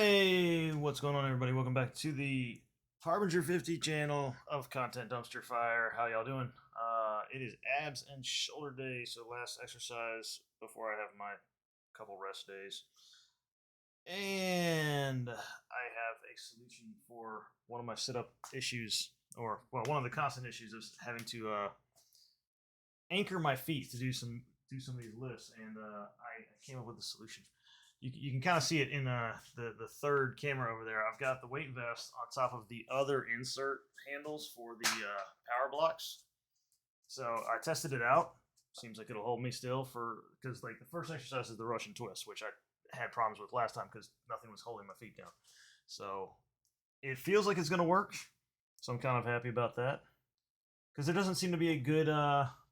Hey, what's going on, everybody? Welcome back to the Harbinger 50 channel of Content Dumpster Fire. How y'all doing? It is abs and shoulder day, so last exercise before I have my couple rest days. And I have a solution for one of my sit-up issues, or well, one of the constant issues is having to anchor my feet to do some of these lifts, and I came up with a solution. You can kind of see it in the third camera over there. I've got the weight vest on top of the other insert handles for the power blocks. So I tested it out. Seems like it'll hold me still because like the first exercise is the Russian twist, which I had problems with last time because nothing was holding my feet down. So it feels like it's going to work. So I'm kind of happy about that because there doesn't seem to be a good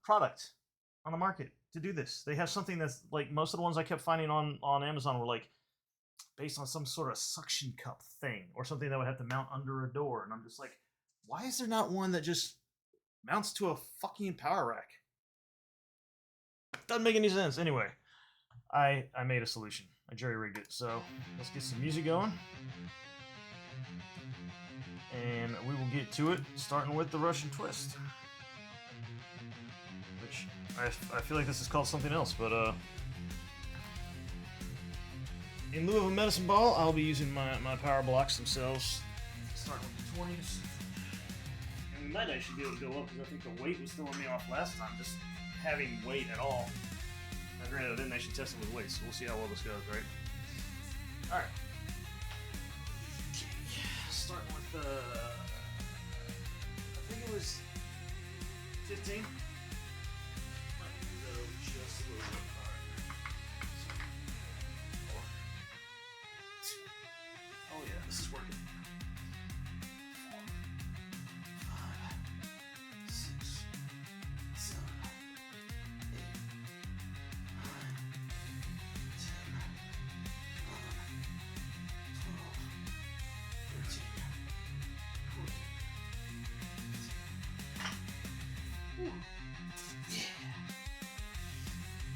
product on the market to do this. They have something that's like most of the ones I kept finding on Amazon were like based on some sort of suction cup thing or something that would have to mount under a door, and I'm just like, why is there not one that just mounts to a fucking power rack? Doesn't make any sense. Anyway, I made a solution. I jerry-rigged it. So let's get some music going, and we will get to it, starting with the Russian twist. Which I feel like this is called something else, but in lieu of a medicine ball, I'll be using my power blocks themselves. Starting with the 20s. And we might actually be able to go up because I think the weight was throwing me off last time, just having weight at all. Now granted, I didn't actually test it with weight, so we'll see how well this goes, right? Alright. Okay. Starting with I think it was 15. Oh yeah, this is working. 4, 5, 6, 7, 8, 9, 10, 11, 12, 13, 14, 15. Ooh. Yeah.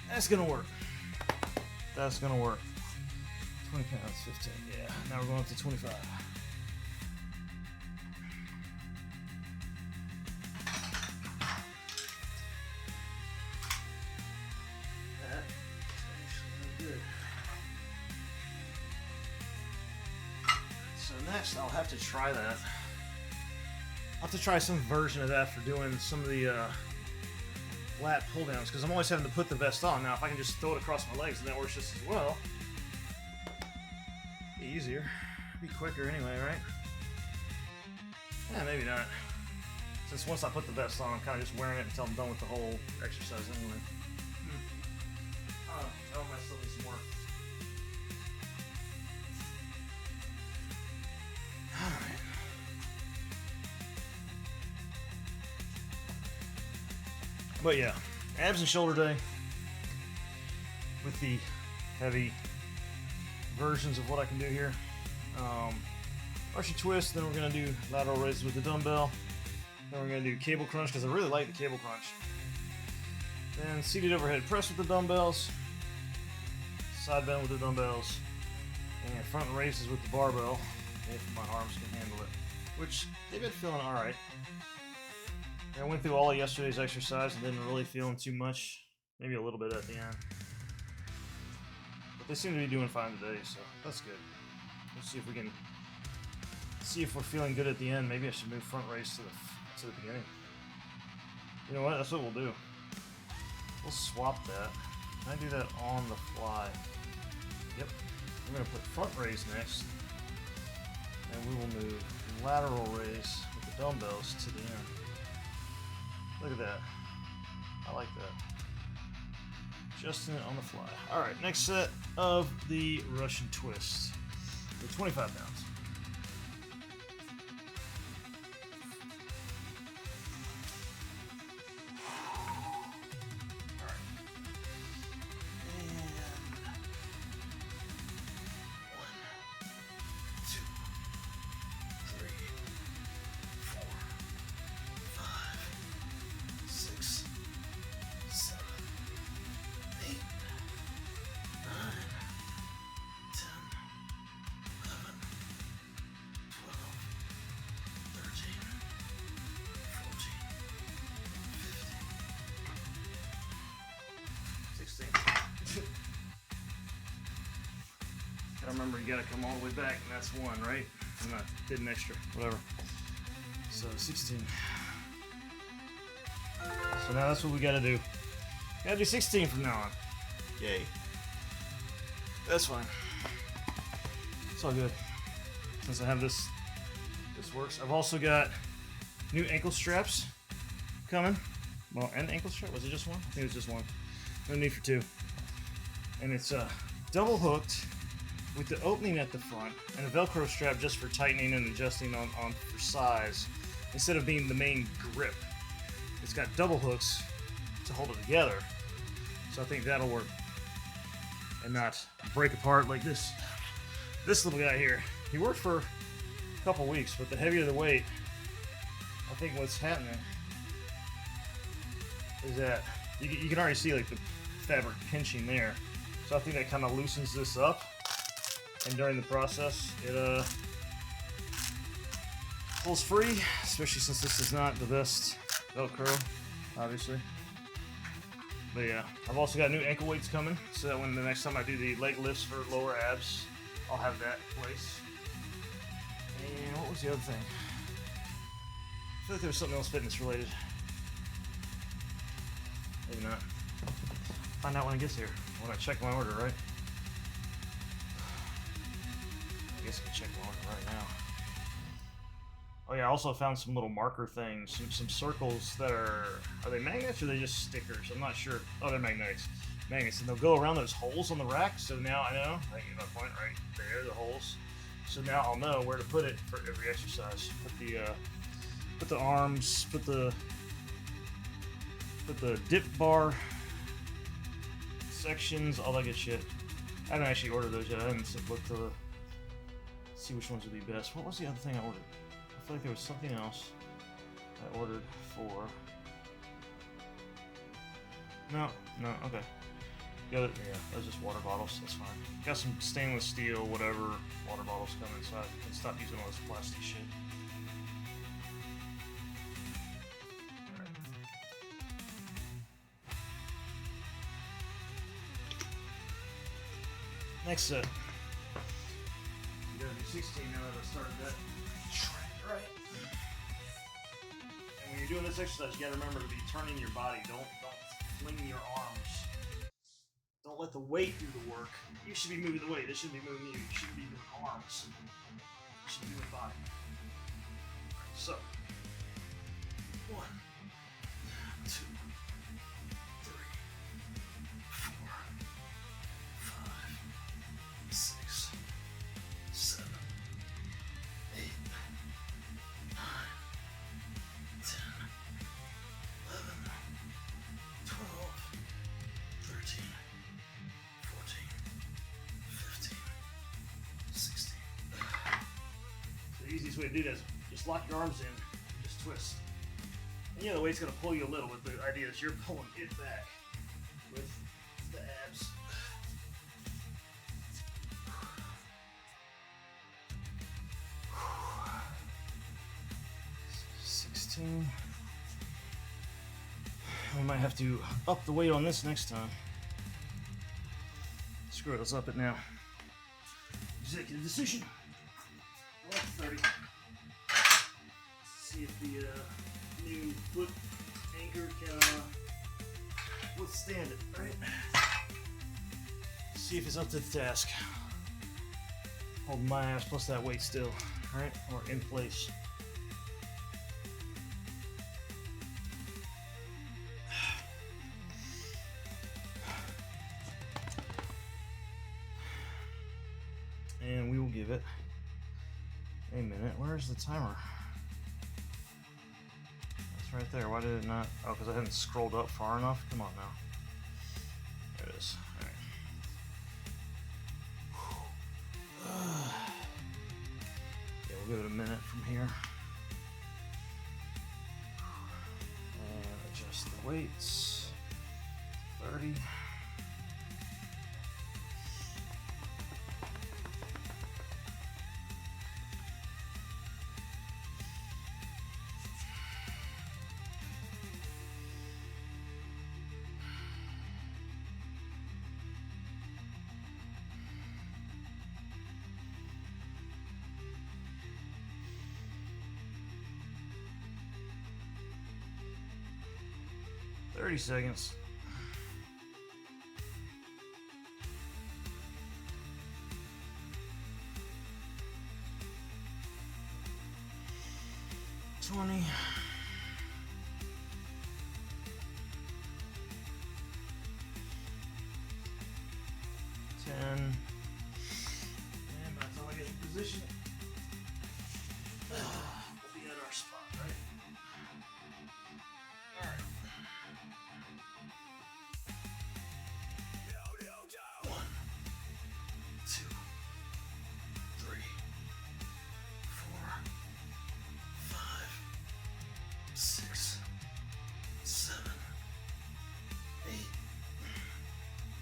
That's gonna work. That's gonna work. 20 pounds, 15. Yeah, now we're going up to 25. That is actually good. So next, I'll have to try that. I'll have to try some version of that for doing some of the lat pull downs, because I'm always having to put the vest on. Now, if I can just throw it across my legs, and that works just as well. Easier, be quicker anyway, right? Yeah, maybe not. Since once I put the vest on, I'm kind of just wearing it until I'm done with the whole exercise anyway. Oh, I might still need some more. Alright. But yeah, abs and shoulder day with the heavy versions of what I can do here. Russian twist, then we're going to do lateral raises with the dumbbell. Then we're going to do cable crunch because I really like the cable crunch. Then seated overhead press with the dumbbells. Side bend with the dumbbells. And front raises with the barbell if my arms can handle it. Which they've been feeling alright. I went through all of yesterday's exercise and didn't really feel too much. Maybe a little bit at the end. But they seem to be doing fine today, so that's good. Let's see if we can see if we're feeling good at the end. Maybe I should move front raise to the beginning. You know what? That's what we'll do. We'll swap that. Can I do that on the fly? Yep. We're going to put front raise next. And we will move lateral raise with the dumbbells to the end. Look at that. I like that. Adjusting it on the fly. Alright, next set of the Russian twist. For 25 pounds. remember you gotta come all the way back, and that's 1, right? I'm not did an extra, whatever. So 16. So now that's what we gotta do. Gotta do 16 from now on. Yay. That's fine. It's all good. Since I have this works. I've also got new ankle straps coming. Well, and ankle strap, was it just one? I think it was just one. No need for 2. And it's double hooked with the opening at the front and a Velcro strap just for tightening and adjusting on for size instead of being the main grip. It's got double hooks to hold it together, so I think that'll work and not break apart like this little guy here. He worked for a couple weeks, but the heavier the weight, I think what's happening is that you can already see like the fabric pinching there. So I think that kind of loosens this up, and during the process it pulls free, especially since this is not the best Velcro, obviously. But yeah, I've also got new ankle weights coming, so that when the next time I do the leg lifts for lower abs, I'll have that in place. And what was the other thing? I feel like there was something else fitness related. Maybe not. Find out when it gets here. When I check my order, right? I guess I can check my order right now. Oh yeah, I also found some little marker things, some circles that are they magnets or are they just stickers? I'm not sure. Oh, they're magnets. Magnets, and they'll go around those holes on the rack. So now I know. I get my point right there, the holes. So now I'll know where to put it for every exercise. Put the arms, put the dip bar sections, all that good shit. I haven't actually ordered those yet. I haven't looked to see which ones would be best. What was the other thing I ordered? I feel like there was something else I ordered for. No, okay. Yeah, those are just water bottles. That's fine. Got some stainless steel, whatever, water bottles coming, so I can stop using all this plastic shit. Next set. You gotta do 16 now that I started that. Right. And when you're doing this exercise, you gotta remember to be turning your body. Don't fling your arms. Don't let the weight do the work. You should be moving the weight. This shouldn't be moving you. You shouldn't be moving arms. You should be moving body. So, 1, 2, 3, 4, 5, 6, 7, 8, 9, 10, 11, 12, 13, 14, 15, 16. So the easiest way to do that is just lock your arms in and just twist. And the weight's going to pull you a little with the idea that you're pulling it back with the abs. 16. We might have to up the weight on this next time. Screw it, let's up it now. Executive decision. I like 30. Let's see if the new foot anchor can withstand it, right? See if it's up to the task. Holding my ass plus that weight still, right? Or in place. And we will give it a minute. Where's the timer? It's right there. Why did it not? Oh, because I hadn't scrolled up far enough. Come on now. There it is. All right. Yeah, we'll give it a minute from here. And adjust the weights. 30. 30 seconds. $20. 10. And by the time I get in position, we'll be at our spot, right? Alright. 1, 2, 3, 4, 5, 6, 7, 8,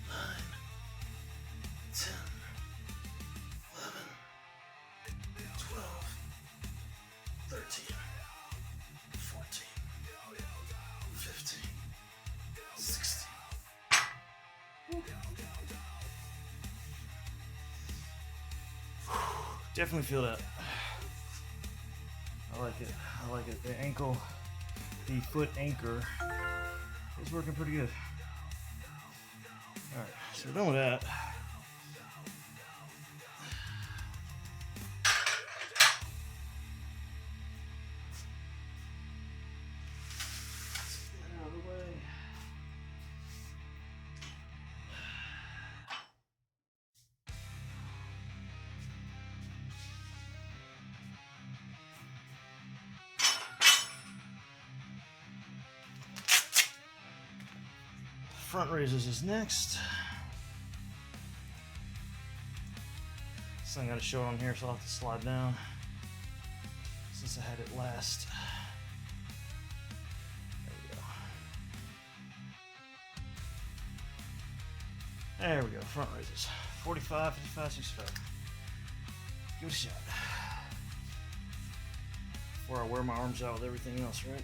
9, 10, 11, 12, 13, 14, 15, 16. Definitely feel that. I like it. I like it. The ankle, the foot anchor is working pretty good. Alright, so we're done with that. Out of the way. Front raises is next. This thing I got to show it on here, so I'll have to slide down since I had it last. There we go, front raises. 45, 55, 65. Give it a shot. Before I wear my arms out with everything else, right?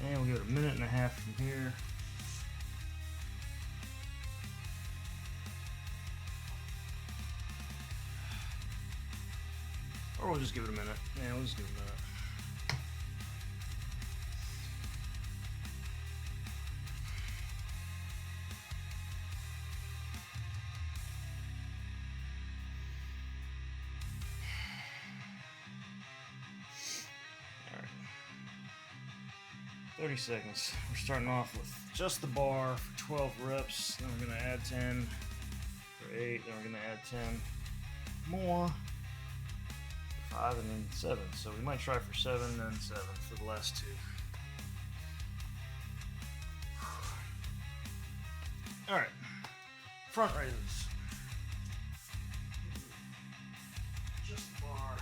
And we'll give it a minute and a half from here. Or we'll just give it a minute. Yeah, we'll just give it a minute. All right. 30 seconds. We're starting off with just the bar for 12 reps. Then we're going to add 10 for 8. Then we're going to add 10 more. 5 and then 7. So we might try for 7 and then 7 for the last 2. Alright. Front raises. Just the bar.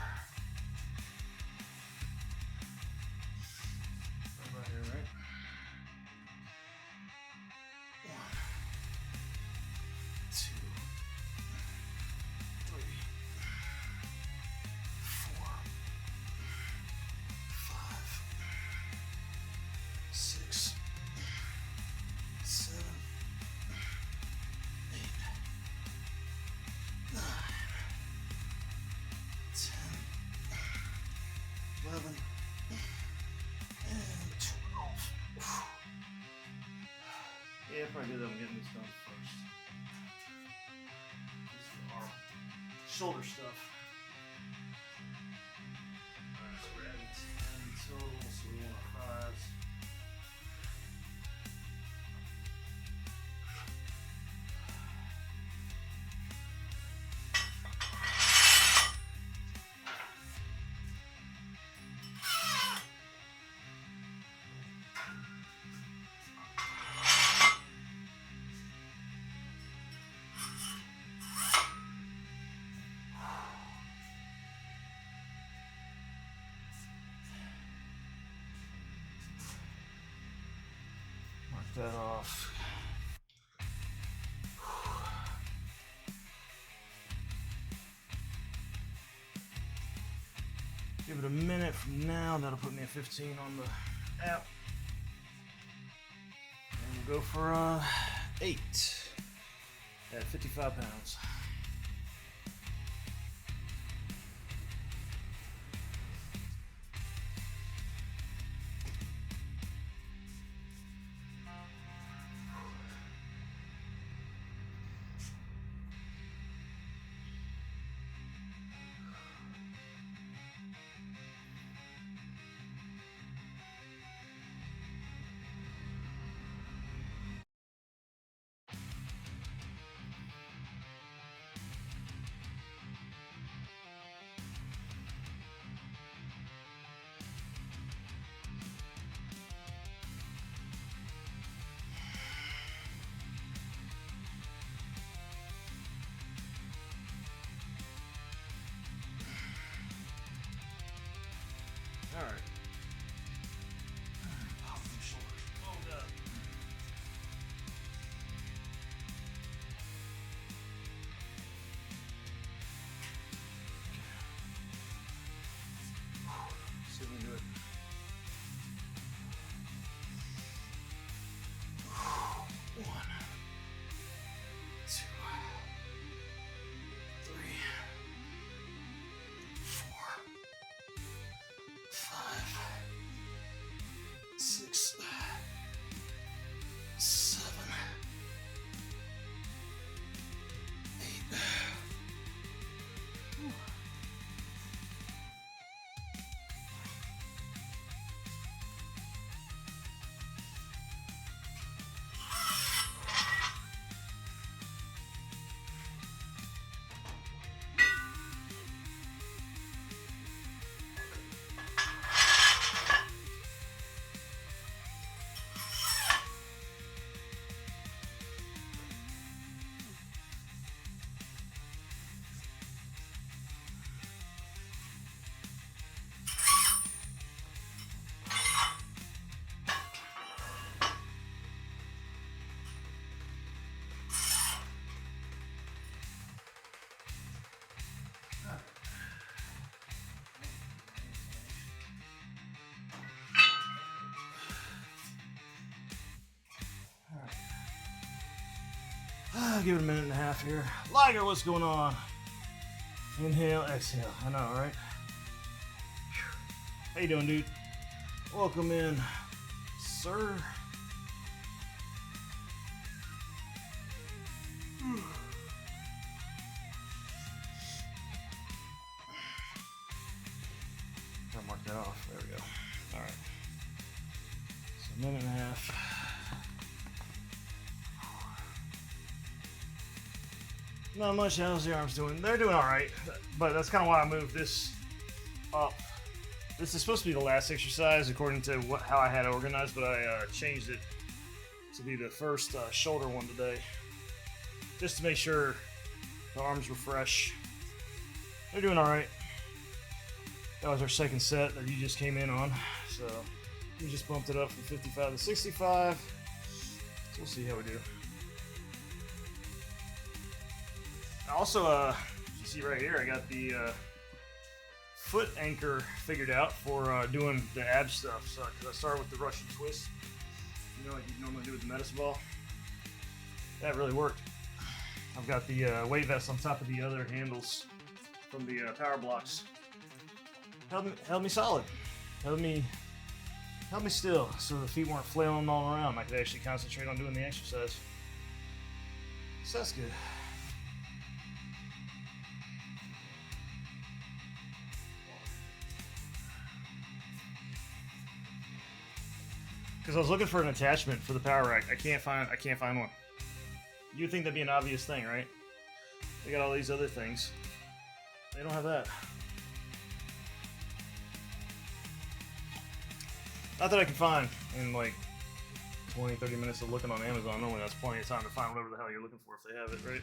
Right here, right? 1, 2, 3, 4, 5, 6, 7, 8, 9, 10, 11, and 12. Yeah, probably good that I'm getting this done first. This is our shoulder stuff. Alright, so we're adding 10 total, so we want our 5s. Mark that off. Give it a minute from now. That'll put me at 15 on the app. And we'll go for 8 at 55 pounds. All right. Pop my shoulders. Oh god. See if we can do it. One, two, 3, 4, 5, 6, 7, 8. Give it a minute and a half here. Liger, what's going on? Inhale, exhale. I know, right? How you doing, dude? Welcome in, sir. Gotta mark that off. There we go. All right. So a minute and a half. Not much. How's the arms doing? They're doing all right, but that's kind of why I moved this up. This is supposed to be the last exercise according to how I had it organized, but I changed it to be the first shoulder one today, just to make sure the arms were fresh. They're doing all right. That was our second set that you just came in on, so we just bumped it up from 55 to 65. So we'll see how we do. Also, you see right here, I got the foot anchor figured out for doing the ab stuff. So, because I started with the Russian twist, you know, like you normally do with the medicine ball. That really worked. I've got the weight vest on top of the other handles from the power blocks. Held me solid. Held me still, so the feet weren't flailing all around. I could actually concentrate on doing the exercise. So that's good. Because I was looking for an attachment for the power rack. I can't find one. You'd think that'd be an obvious thing, right? They got all these other things. They don't have that. Not that I can find in like 20, 30 minutes of looking on Amazon. Normally that's plenty of time to find whatever the hell you're looking for if they have it, right?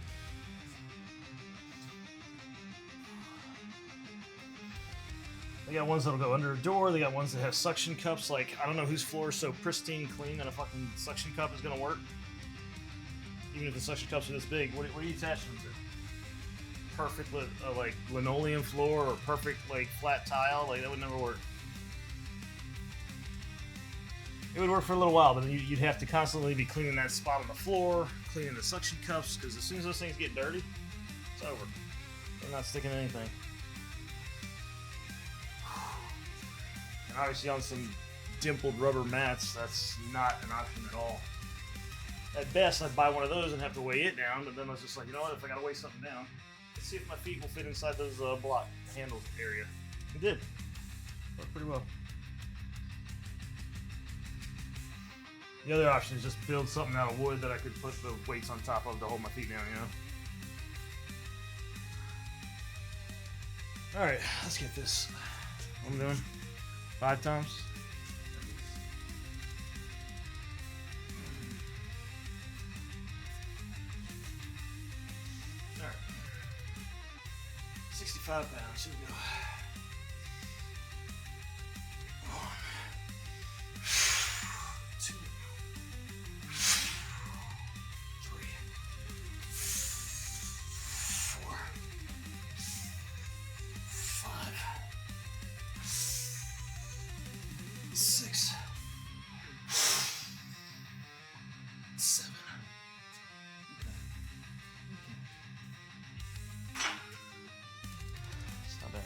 They got ones that'll go under a door. They got ones that have suction cups. Like, I don't know whose floor is so pristine clean that a fucking suction cup is gonna work. Even if the suction cups are this big, what are you attaching them to? perfect like linoleum floor or perfect like flat tile. Like that would never work. It would work for a little while, but then you'd have to constantly be cleaning that spot on the floor, cleaning the suction cups, because as soon as those things get dirty, it's over. They're not sticking to anything. And obviously on some dimpled rubber mats, that's not an option at all. At best, I'd buy one of those and have to weigh it down, but then I was just like, you know what, if I gotta weigh something down, let's see if my feet will fit inside those block handles area. It did. Worked pretty well. The other option is just build something out of wood that I could put the weights on top of to hold my feet down, you know? Alright, let's get this. What I'm doing? 5 times. Alright. 65 pounds. Here we go. 1, 2, 3, 4, 5, 6, 7. It's not bad.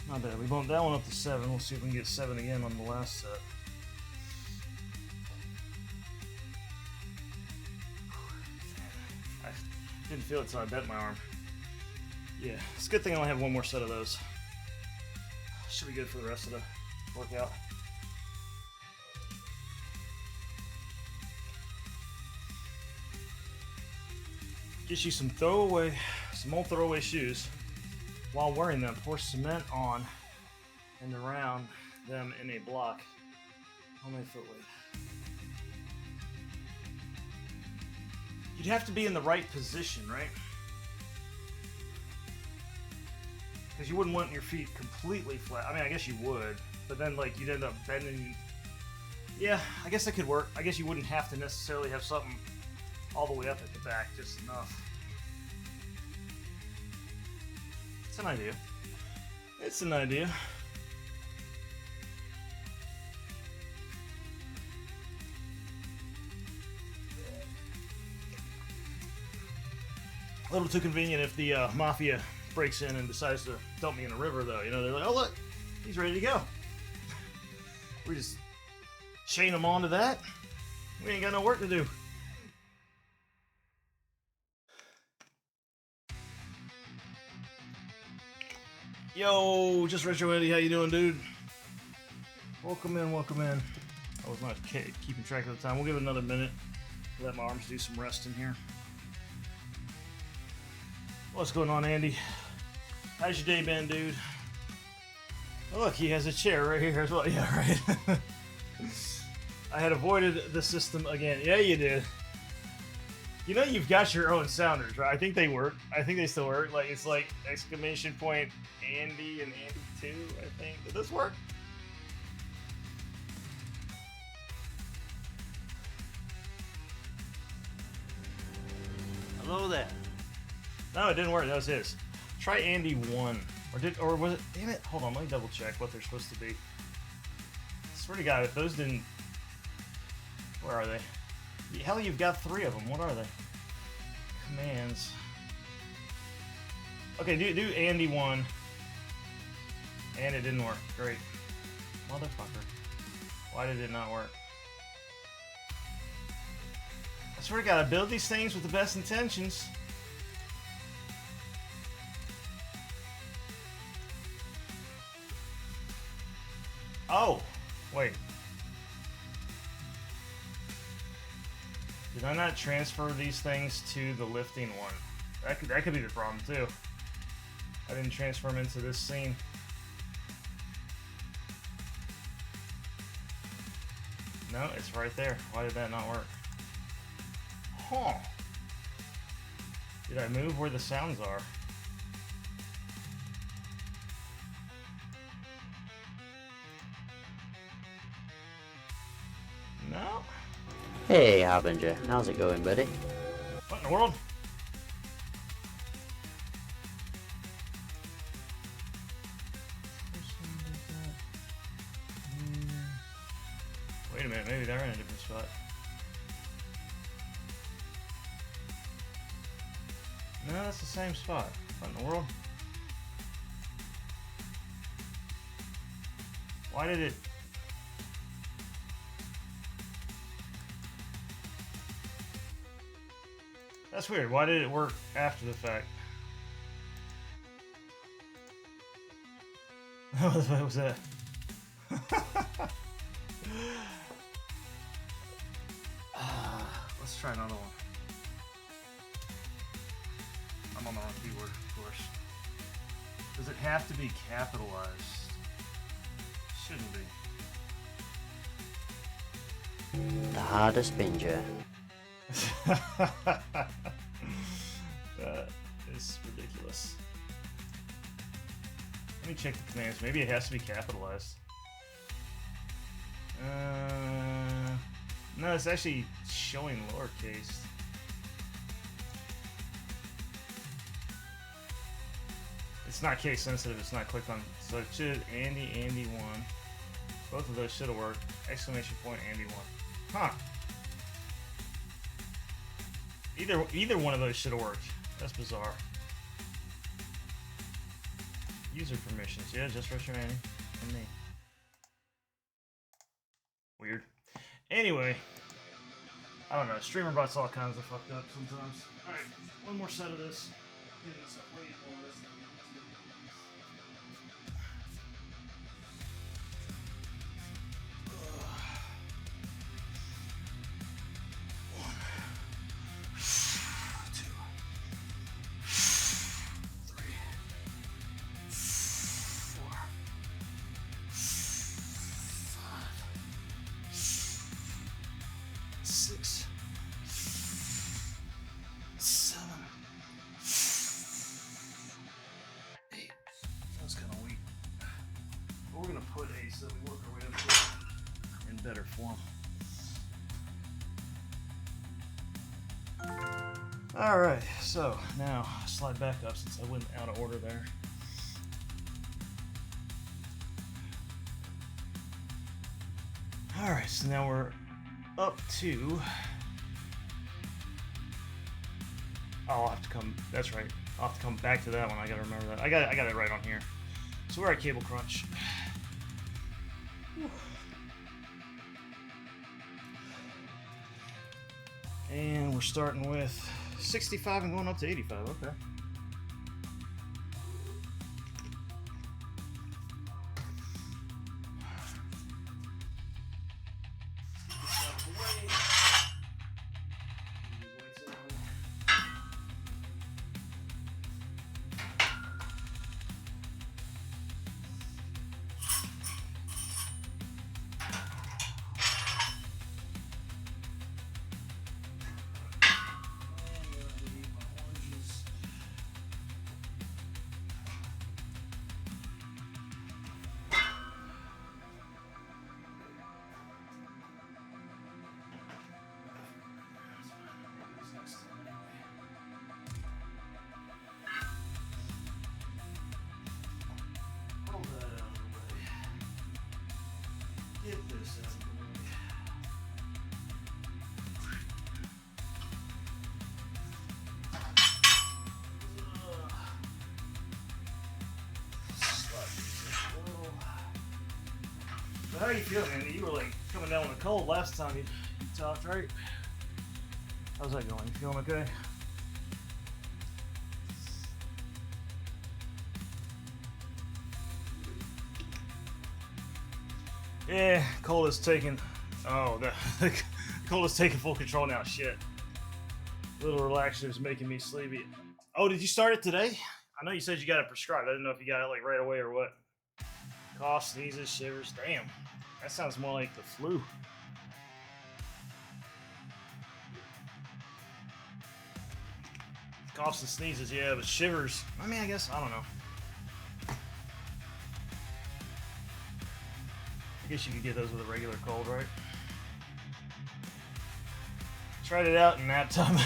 Not bad. We bumped that one up to 7. We'll see if we can get 7 again on the last set. I didn't feel it until I bent my arm. Yeah, it's a good thing I only have one more set of those. Should be good for the rest of the workout. Get you some old throwaway shoes. While wearing them, pour cement on and around them in a block. How many foot weight? You'd have to be in the right position, right? Because you wouldn't want your feet completely flat. I mean, I guess you would, but then like you'd end up bending. Yeah, I guess that could work. I guess you wouldn't have to necessarily have something all the way up at the back, just enough. It's an idea. It's an idea. A little too convenient if the mafia breaks in and decides to dump me in a river, though. You know, they're like, oh, look, he's ready to go. We just chain him onto that. We ain't got no work to do. Yo, just Retro Eddie, how you doing, dude? Welcome in, welcome in. I was not keeping track of the time. We'll give it another minute. Let my arms do some resting here. What's going on, Andy? How's your day been, dude? Oh, look, he has a chair right here as well. Yeah, right. I had avoided the system again. Yeah, you did. You know you've got your own sounders, right? I think they work. I think they still work. Like it's like exclamation point Andy and Andy 2, I think. Did this work? Hello there. No, it didn't work. That was his. Try Andy 1. Or was it? Damn it. Hold on, let me double check what they're supposed to be. I swear to God, if those didn't. Where are they? Hell, you've got 3 of them. What are they? Commands. Okay, do Andy 1. And it didn't work. Great. Motherfucker. Why did it not work? I swear to God, I build these things with the best intentions. Oh, wait. Did I not transfer these things to the lifting one? That could be the problem too. I didn't transfer them into this scene. No, it's right there. Why did that not work? Huh. Did I move where the sounds are? No. Hey, Harbinger. How's it going, buddy? What in the world? Wait a minute, maybe they're in a different spot. No, that's the same spot. What in the world? Why did it... That's weird. Why did it work after the fact? What was that? Let's try another one. I'm on the wrong keyboard, of course. Does it have to be capitalized? Shouldn't be. The hardest binger. That is ridiculous. Let me check the commands. Maybe it has to be capitalized. No, it's actually showing lowercase. It's not case sensitive. It's not clicked on. So it should Andy 1. Both of those should have worked. Exclamation point Andy 1. Huh. Either one of those should have worked. That's bizarre. User permissions. Yeah, just Russian Andy and me. Weird. Anyway, I don't know. Streamer bots all kinds of fucked up sometimes. All right, one more set of this. We're gonna put a so we work our way up to it in better form. Alright, so now slide back up since I went out of order there. Alright, so now we're up to... Oh, I'll have to come, that's right. I'll have to come back to that one. I gotta remember that. I got it right on here. So we're at cable crunch. And we're starting with 65 and going up to 85. Okay. Get this out of the way. So how are you feeling, Andy? You were like coming down with a cold last time you talked, right? How's that going? You feeling okay? Yeah, cold is taking. Oh, the cold is taking full control now. Shit. Little relaxer is making me sleepy. Oh, did you start it today? I know you said you got it prescribed. I didn't know if you got it like right away or what. Cough, sneezes, shivers. Damn, that sounds more like the flu. Coughs and sneezes, yeah, but shivers. I mean, I guess I don't know. I guess you could get those with a regular cold, right? Tried it out in nap time.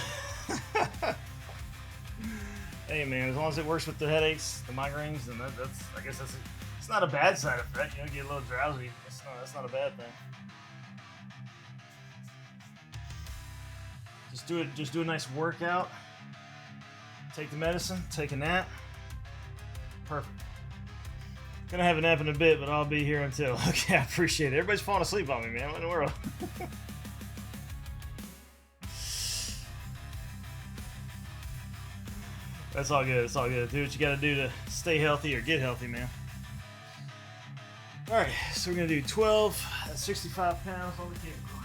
Hey man, as long as it works with the headaches, the migraines, then that's I guess it's not a bad side effect. You know, get a little drowsy. That's not a bad thing. Just do a nice workout. Take the medicine, take a nap. Perfect. Gonna have a nap in a bit, but I'll be here until. Okay, I appreciate it. Everybody's falling asleep on me, man. What in the world? That's all good. It's all good. Do what you gotta do to stay healthy or get healthy, man. All right, so we're gonna do 12 at 65 pounds on the cable crunch.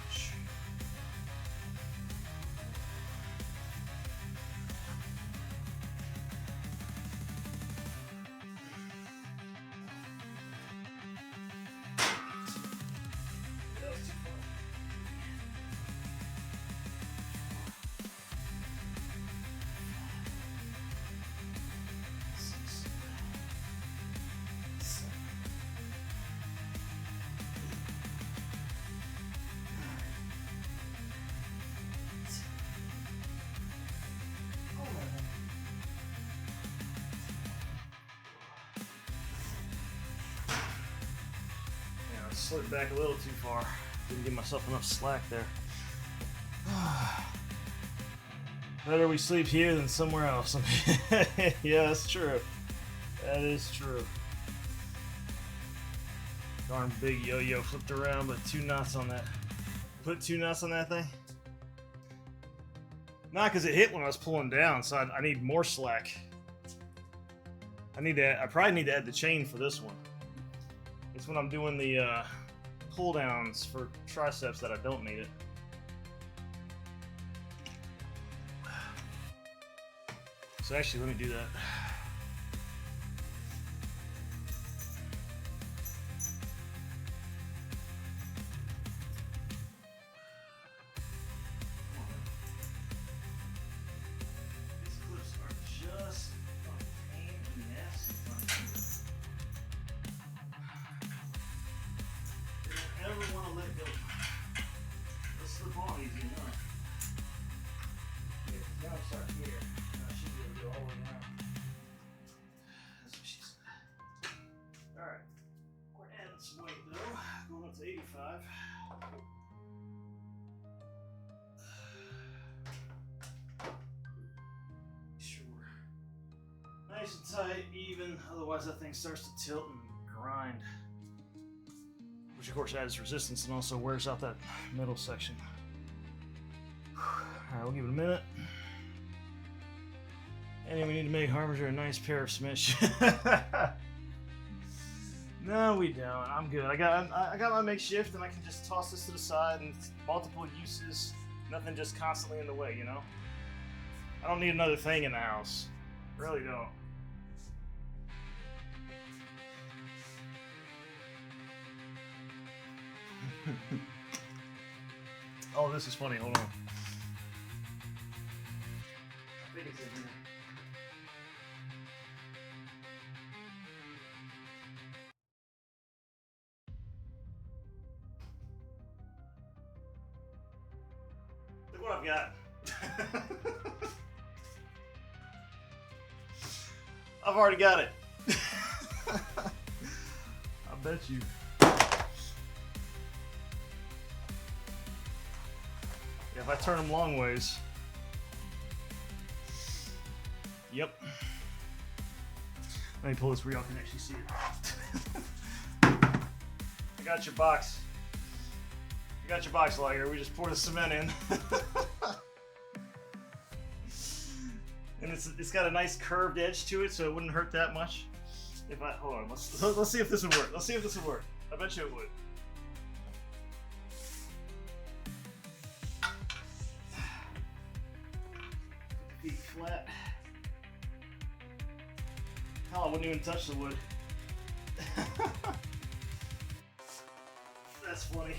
Slid back a little too far. Didn't give myself enough slack there. Better we sleep here than somewhere else. Yeah, that's true. That is true. Darn big yo-yo flipped around, but 2 knots on that. Put 2 knots on that thing? Not because it hit when I was pulling down, so I need more slack. I probably need to add the chain for this one. It's when I'm doing the pull downs for triceps that I don't need it. So actually, let me do that. These clips are just a pain in the ass sometimes. Never want to let go. Let's slip on easy enough. Yeah, now I start here. I should be able to go all the way down. That's what she said. Alright. We're adding some weight though. Going up to 85. Sure. Nice and tight, even. Otherwise that thing starts to tilt and grind. Which of course adds resistance and also wears out that middle section. Alright, we'll give it a minute. And we need to make Harbinger a nice pair of Smith. No, we don't. I'm good. I got my makeshift and I can just toss this to the side and multiple uses. Nothing just constantly in the way, you know? I don't need another thing in the house. Really don't. Oh, this is funny. Hold on. I think it's in here. Look what I've got. I've already got it. I bet you. If I turn them long ways. Yep. Let me pull this where y'all can actually see it. I got your box. I got your box, Liger. We just poured the cement in. And it's got a nice curved edge to it, so it wouldn't hurt that much. If I hold on, let's see if this would work. Let's see if this would work. I bet you it would. Feet flat. Hell, I wouldn't even touch the wood. That's funny.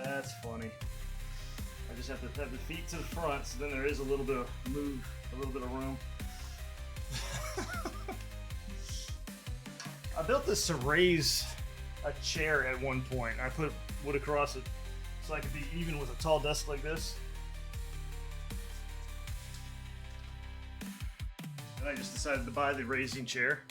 That's funny. I just have to have the feet to the front, so then there is a little bit of move, a little bit of room. I built this to raise a chair at one point. I put wood across it so I could be even with a tall desk like this. And I just decided to buy the raising chair.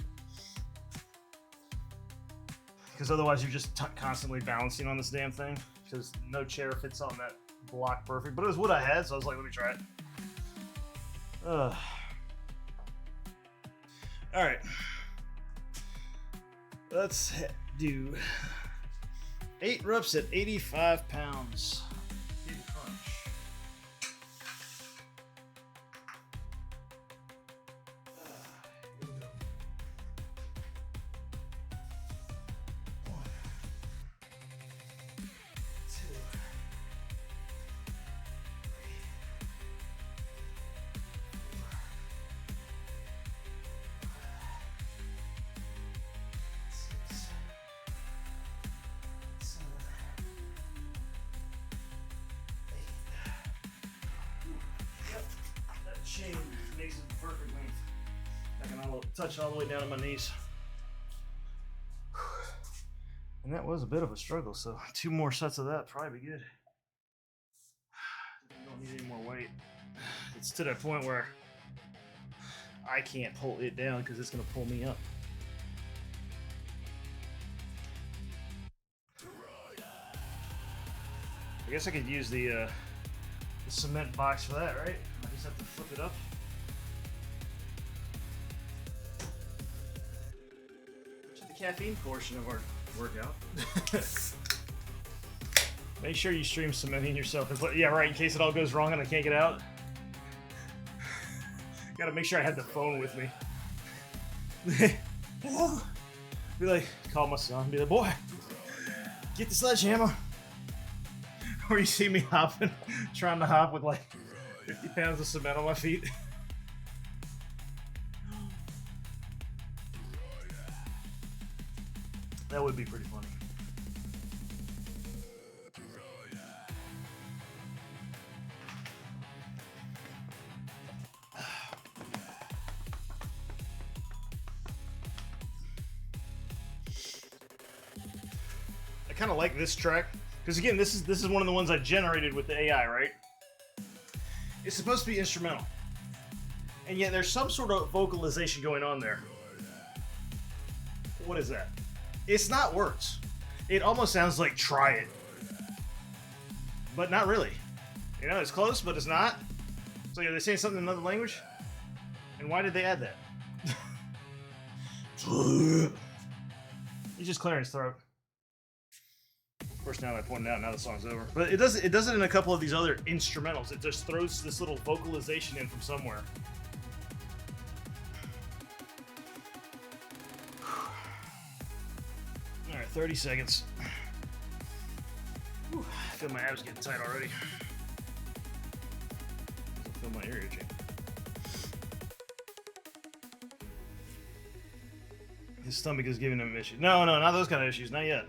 Because otherwise you're just constantly balancing on this damn thing. Because no chair fits on that block perfect, but it was what I had, so I was like, let me try it. All right, let's do 8 reps at 85 pounds. Big crunch. Here we go. 1, 2, 6, 7, 8. Yep, that chain makes it the perfect length. I can touch all the way down to my knees. And that was a bit of a struggle, so 2 more sets of that probably be good. Don't need any more weight. It's to that point where I can't pull it down because it's going to pull me up. I guess I could use the cement box for that, right? I just have to flip it up. Which is the caffeine portion of our workout. Make sure you stream cementing yourself. Yeah, right, in case it all goes wrong and I can't get out. Gotta make sure I had the phone with me. Hello? Be like, call my son, be like, boy, get the sledgehammer. Or you see me hopping, trying to hop with like 50 pounds of cement on my feet. That would be pretty funny. I kind of like this track because again, this is one of the ones I generated with the AI, right? It's supposed to be instrumental, and yet there's some sort of vocalization going on there. What is that? It's not words. It almost sounds like "try it," but not really. You know, it's close, but it's not. So are they saying something in another language? And why did they add that? He's just clearing his throat. Of course, now that I pointed out, now the song's over. But it does it in a couple of these other instrumentals. It just throws this little vocalization in from somewhere. All right, 30 seconds. Whew, I feel my abs getting tight already. I feel my ear itching. His stomach is giving him issues. No, not those kind of issues. Not yet.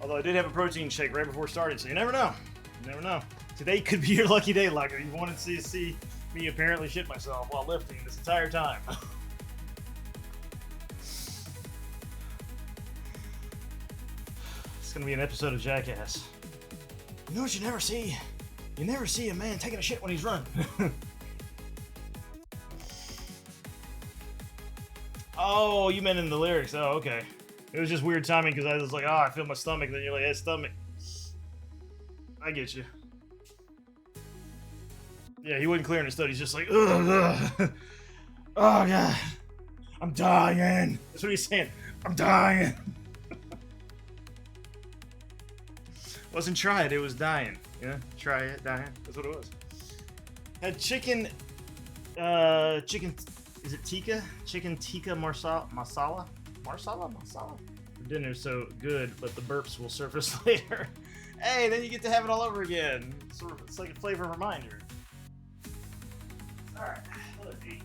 Although I did have a protein shake right before it started, so you never know. You never know. Today could be your lucky day, Locker. You wanted to see me apparently shit myself while lifting this entire time. It's gonna be an episode of Jackass. You know what you never see? You never see a man taking a shit when he's running. Oh, you meant in the lyrics. Oh, okay. It was just weird timing because I was like, oh, I feel my stomach. Then you're like, hey, stomach. I get you. Yeah, he wasn't clearing his throat. He's just like, ugh. Oh, God. I'm dying. That's what he's saying. I'm dying. Wasn't try it. It was dying. Yeah, try it, dying. That's what it was. Had chicken, is it tikka? Chicken tikka masala? Marsala? For dinner, so good, but the burps will surface later. Hey, then you get to have it all over again. It's like a flavor reminder. Alright, let's eat.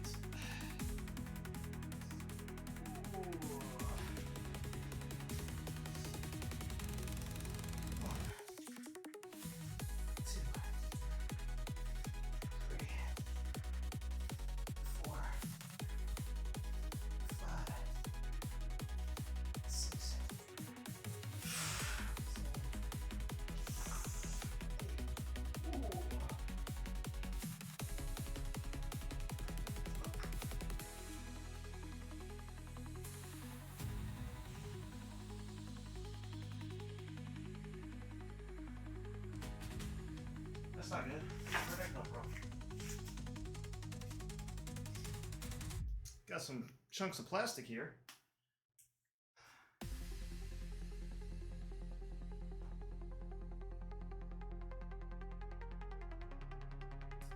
That's not good. Where'd that come from? Got some chunks of plastic here.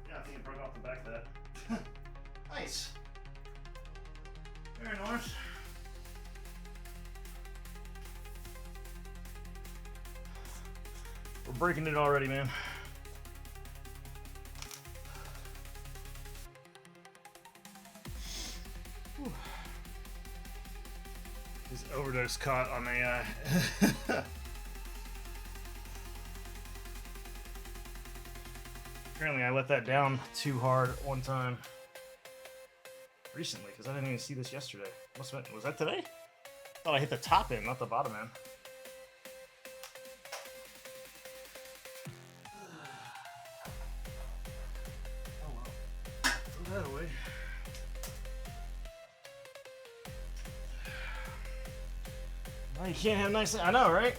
Yeah, I think it broke off the back of that. Nice. Very nice. We're breaking it already, man. Whew. This overdose caught on a apparently I let that down too hard one time recently because I didn't even see this yesterday. Was that today? I thought I hit the top end, not the bottom end. Oh well. Throw that away. Oh, you can't have nice. I know, right?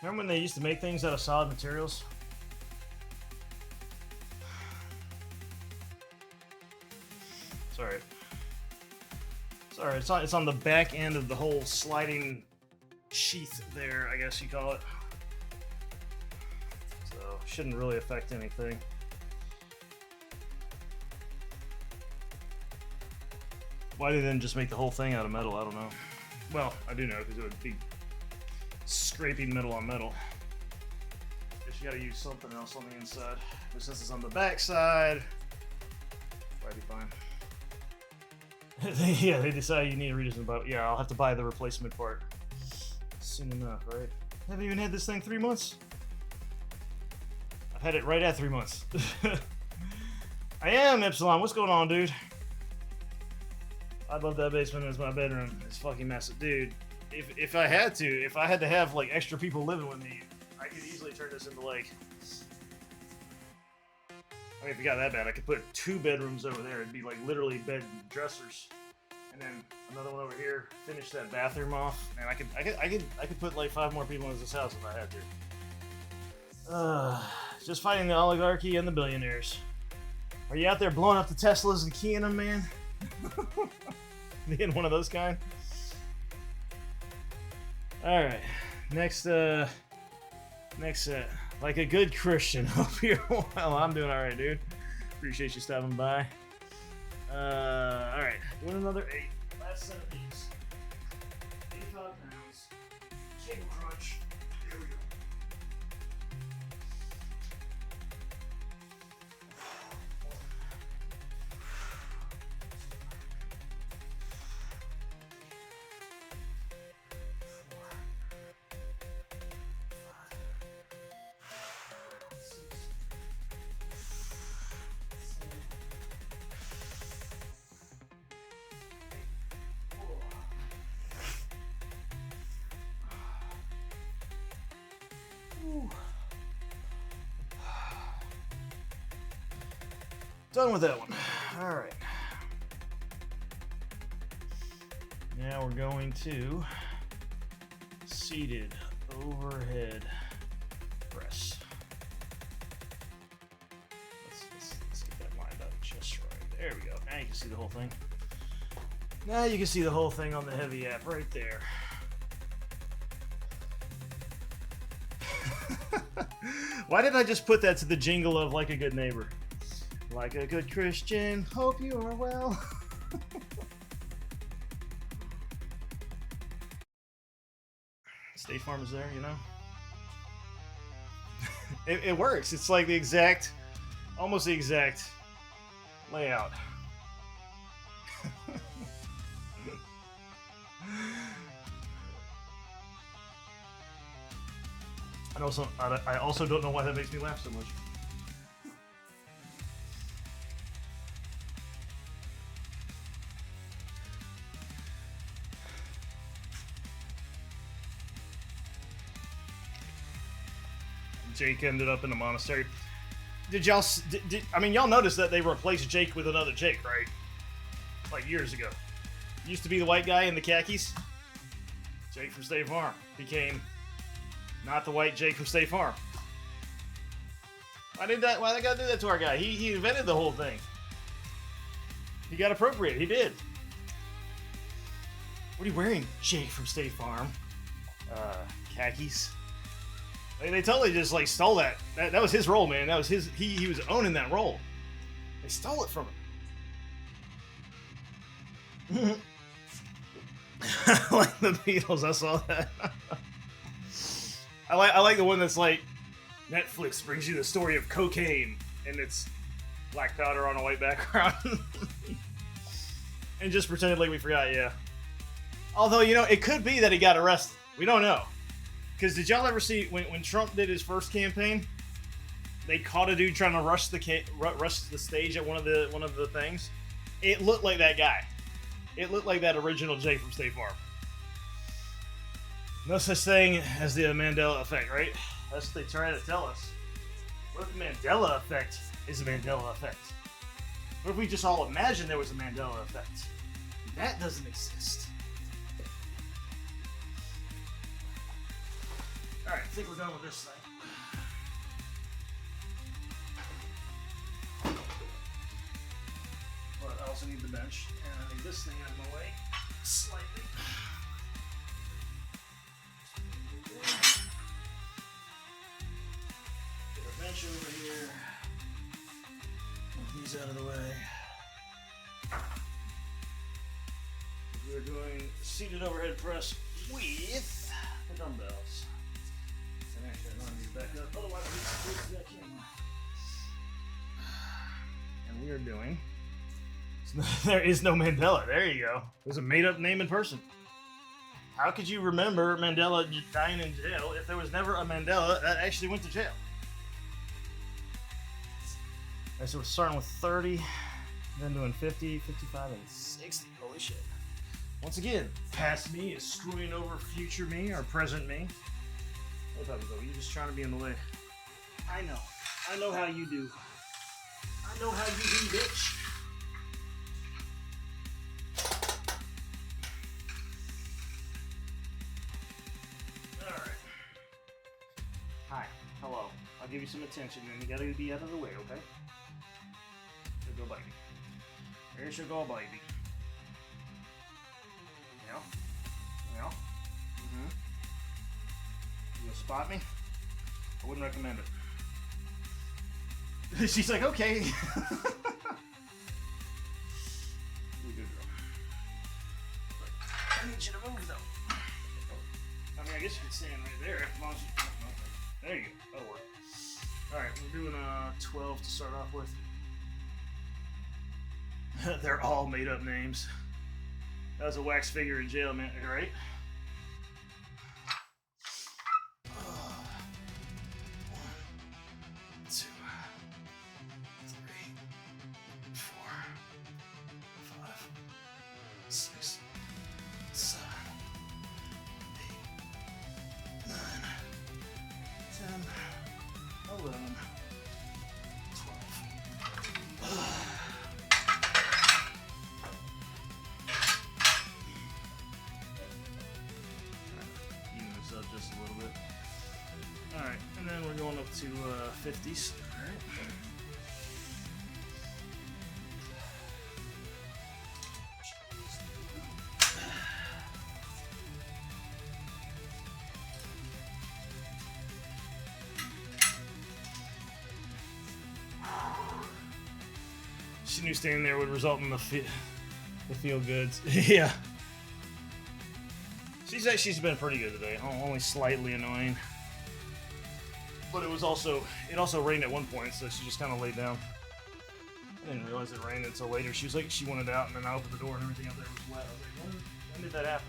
Remember when they used to make things out of solid materials? Sorry, it's on the back end of the whole sliding sheath there, I guess you call it. So, shouldn't really affect anything. Why do they then just make the whole thing out of metal? I don't know. Well, I do know, because it would be scraping metal on metal. Guess you gotta use something else on the inside. But since it's on the back side, probably be fine. Yeah, they decide you need to redo some, but yeah, I'll have to buy the replacement part soon enough, right? I haven't even had this thing 3 months. I've had it right at 3 months. I am, Epsilon. What's going on, dude? I'd love that basement as my bedroom. It's fucking massive. Dude, if I had to have like extra people living with me, I could easily turn this into like... I mean, if it got that bad, I could put 2 bedrooms over there. It'd be like literally bed and dressers, and then another one over here. Finish that bathroom off, and I could put like 5 more people in this house if I had to. Just fighting the oligarchy and the billionaires. Are you out there blowing up the Teslas and keying them, man? Being one of those kind. All right, next set. Like a good Christian. Hope you're well. I'm doing all right, dude. Appreciate you stopping by. All right, doing another 8. Last set of these. 85 pounds. Cable crunch. Here we go. Done with that one. All right. Now we're going to seated overhead press. Let's get that lined up just right. There we go. Now you can see the whole thing. Now you can see the whole thing on the heavy app right there. Why did I just put that to the jingle of Like a Good Neighbor? Like a good Christian, hope you are well. State Farm is there, you know? It works. It's like the exact, almost the exact layout. I also don't know why that makes me laugh so much. Jake ended up in the monastery. Did y'all? I mean, y'all noticed that they replaced Jake with another Jake, right? Like years ago. Used to be the white guy in the khakis. Jake from State Farm became not the white Jake from State Farm. Why they gotta do that to our guy? He invented the whole thing. He got appropriated. He did. What are you wearing, Jake from State Farm? Khakis. They totally just like stole that. That was his role, man. That was his. He was owning that role. They stole it from him. Like the Beatles, I saw that. I like the one that's like Netflix brings you the story of cocaine and it's black powder on a white background. And just pretended like we forgot, yeah. Although, you know, it could be that he got arrested. We don't know. Because did y'all ever see when Trump did his first campaign, they caught a dude trying to rush the stage at one of the things? It looked like that guy. It looked like that original Jay from State Farm. No such thing as the Mandela effect, right? That's what they try to tell us. What if the Mandela effect is a Mandela effect? What if we just all imagine there was a Mandela effect? That doesn't exist. Alright, I think we're done with this thing. But I also need the bench, and I need this thing out of my way slightly. Get our bench over here. Move these out of the way. We're doing seated overhead press with the dumbbells. And actually, I don't need to back up. Otherwise, we can that camera. And we are doing. There is no Mandela. There you go. There's a made-up name and person. How could you remember Mandela dying in jail if there was never a Mandela that actually went to jail? Alright, so we're starting with 30, then doing 50, 55, and 60. Holy shit. Once again, past me is screwing over future me or present me. What up, though? You're just trying to be in the way. I know. I know how you do. I know how you do, bitch. Alright. Hi. Hello. I'll give you some attention, and you gotta be out of the way, okay? So go, baby. There you go, baby. Yeah. Yeah. Mm-hmm. You gonna spot me? I wouldn't recommend it. She's like, okay. You're a good girl. I need you to move, though. I mean, I guess you could stand right there as long as you... There you go. That'll work. Alright, we're doing 12 to start off with. They're all made-up names. That was a wax figure in jail, man, right? Just a little bit. Alright, and then we're going up to 50s. Alright. She knew standing there would result in the feel goods. Yeah. She's been pretty good today. Only slightly annoying. But it also rained at one point, so she just kind of laid down. I didn't realize it rained until later. She was like, she wanted out, and then I opened the door and everything out there was wet. I was like, when did that happen?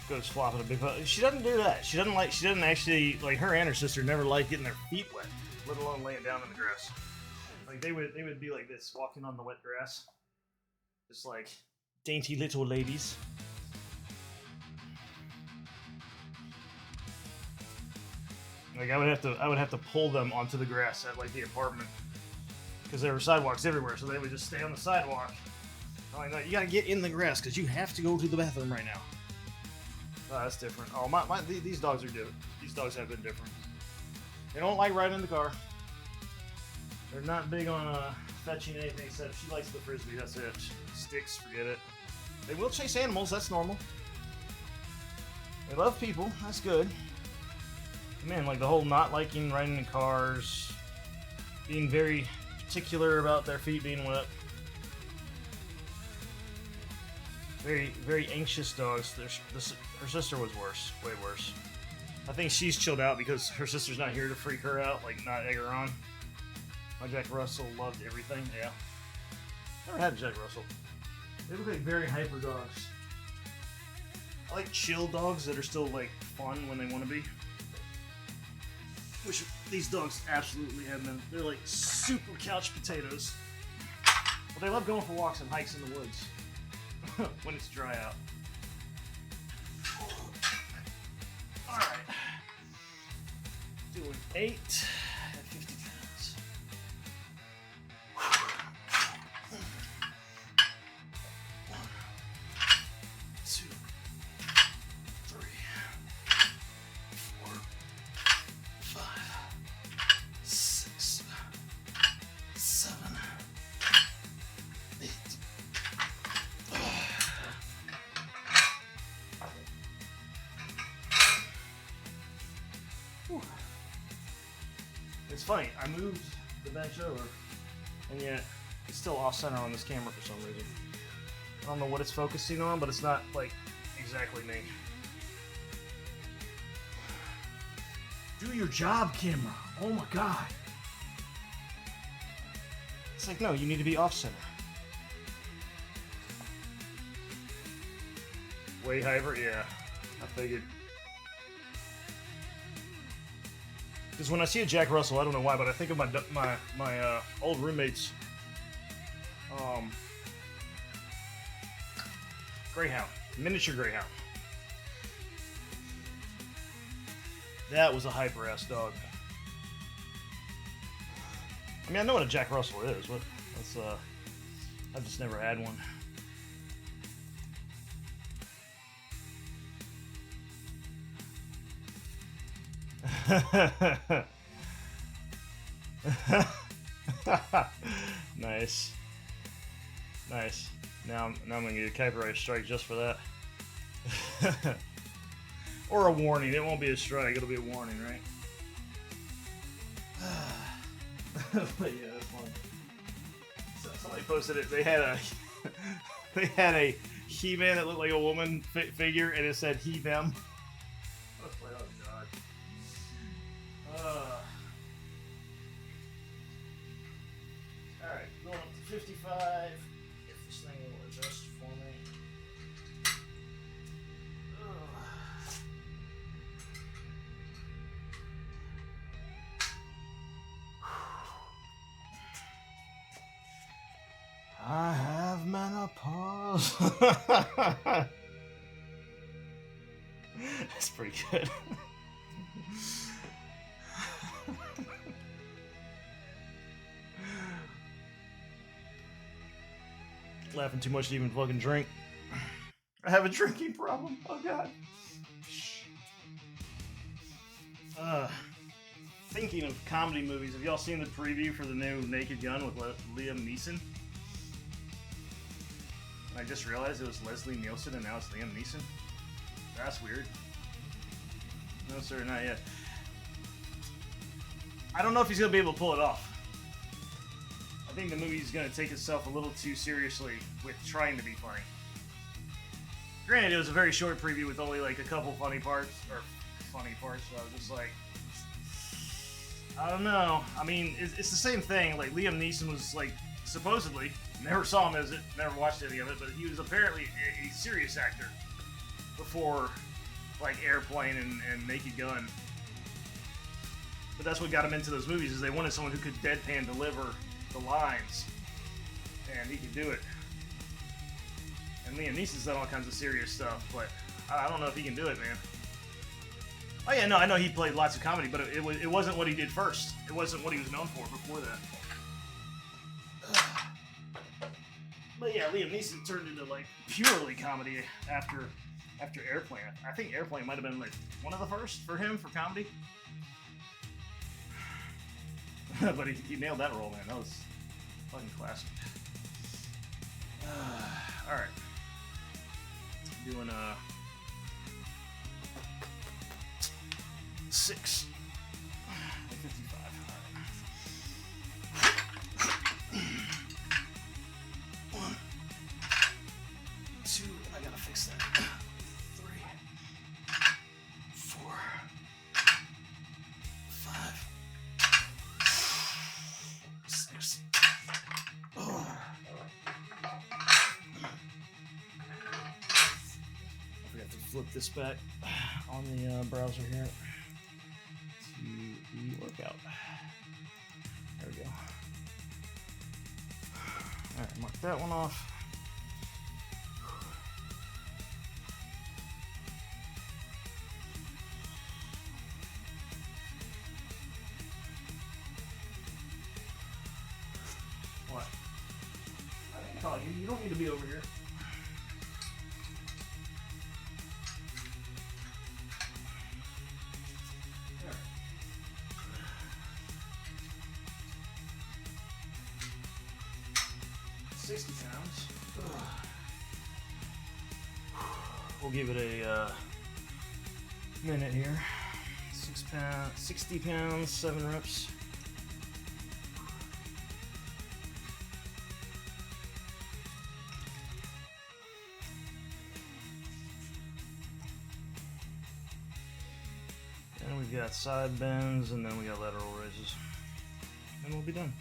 Goes flopping a big butt. She doesn't do that. She doesn't actually, like, her and her sister never like getting their feet wet, let alone laying down in the grass. Like they would be like this, walking on the wet grass. Just like dainty little ladies. Like I would have to pull them onto the grass at like the apartment because there were sidewalks everywhere, so they would just stay on the sidewalk. I'm like, no, you gotta get in the grass because you have to go to the bathroom right now. Oh, that's different. Oh, these dogs are different. These dogs have been different. They don't like riding in the car. They're not big on fetching anything except she likes the frisbee. That's it. Sticks, forget it. They will chase animals. That's normal. They love people. That's good. Man, like the whole not liking riding in cars, being very particular about their feet being wet. Very, very anxious dogs. Her sister was worse, way worse. I think she's chilled out because her sister's not here to freak her out, like not egg her on. My Jack Russell loved everything, yeah. Never had a Jack Russell. They look like very hyper dogs. I like chill dogs that are still like fun when they want to be. Which these dogs absolutely have been. They're like super couch potatoes. But they love going for walks and hikes in the woods when it's dry out. Alright. Doing 8 at 50 pounds. 1, 2, 3, 4, 5, 6, 7, 8. It's funny, I moved the bench over, and yet it's still off center on this camera for some reason. I don't know what it's focusing on, but it's not like exactly me. Do your job, camera. Oh my god. It's like, no, you need to be off center. Way hyper? Yeah, I figured. Because when I see a Jack Russell, I don't know why, but I think of my old roommate's Greyhound, miniature Greyhound. That was a hyper ass dog. I mean, I know what a Jack Russell is. I've just never had one. Nice. Now I'm gonna get a copyright strike just for that. Or a warning. It won't be a strike. It'll be a warning, right? But yeah, that's fun. So somebody posted it. They had a He-Man that looked like a woman figure, and it said he them. I was like, oh god. Alright, going up to 55. If this thing will adjust for me. I have menopause. That's pretty good. Laughing too much to even fucking drink. I have a drinking problem. Oh god. Thinking of comedy movies, have y'all seen the preview for the new Naked Gun with Liam Neeson? I just realized it was Leslie Nielsen and now it's Liam Neeson. That's weird. No sir, not yet. I don't know if he's going to be able to pull it off. I think the movie's going to take itself a little too seriously with trying to be funny. Granted, it was a very short preview with only like a couple funny parts, so I was just like, I don't know. I mean, it's the same thing. Like, Liam Neeson was like, supposedly, never saw him as it, never watched any of it, but he was apparently a serious actor before like Airplane and Naked Gun. But that's what got him into those movies, is they wanted someone who could deadpan deliver the lines, and he could do it. And Liam Neeson's done all kinds of serious stuff, but I don't know if he can do it, man. Oh yeah, no, I know he played lots of comedy, but it wasn't what he did first. It wasn't what he was known for before that. But yeah, Liam Neeson turned into like purely comedy after Airplane. I think Airplane might have been like one of the first for him for comedy. But he nailed that role, man. That was fucking classic. All right, doing 6. 55. All right. 1, 2. I gotta fix that. 3, 4, 5, 6. Oh. I forgot to flip this back on the browser here to the workout. There we go. Alright, mark that one off. What? I didn't call you. You don't need to be over here. There. 60 pounds. We'll give it a minute here. 60 pounds, 7 reps. And we've got side bends, and then we got lateral raises. And we'll be done.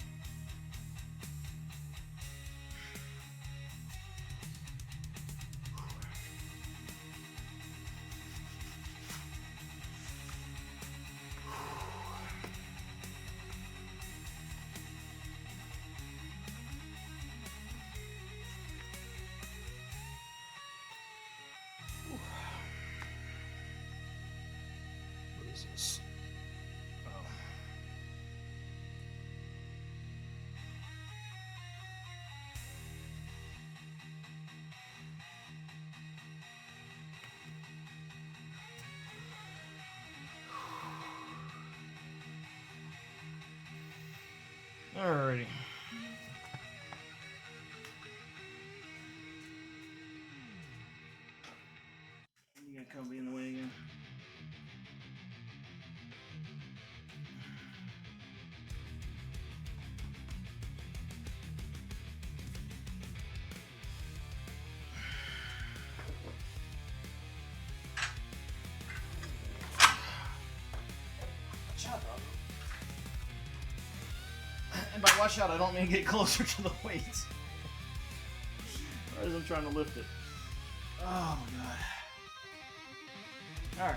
What is this? Oh. Alrighty. You gonna come be in the way again? Watch out, dog. And by watch out, I don't mean get closer to the weight. Or as I'm trying to lift it. Oh my god. Alright.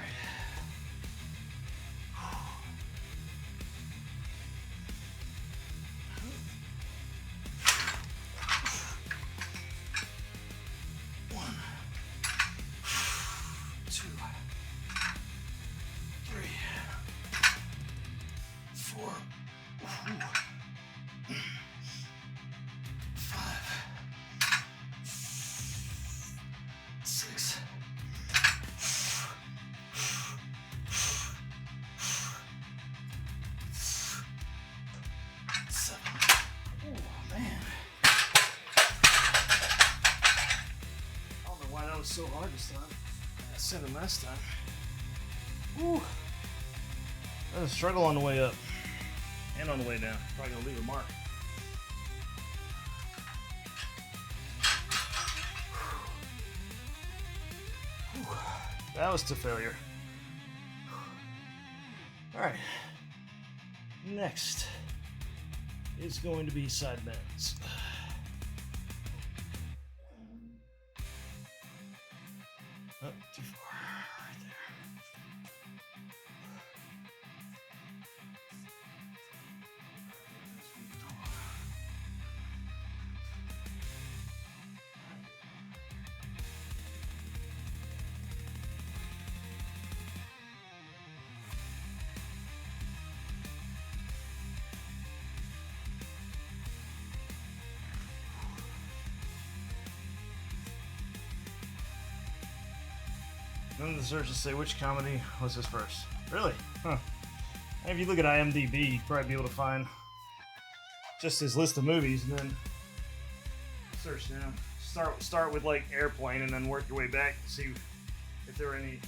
One, 2, 3, 4, 5, 6, 7. Oh man. I don't know why that was so hard this time. I 7 last time. Woo. That was a struggle on the way up. And on the way down. Probably gonna leave a mark. That was to failure. Alright. Next is going to be side bends. Oh, too far. Right there. Run the search and say which comedy was his first. Really? Huh. And if you look at IMDb, you'd probably be able to find just his list of movies and then search them. Start with like Airplane and then work your way back to see if there were any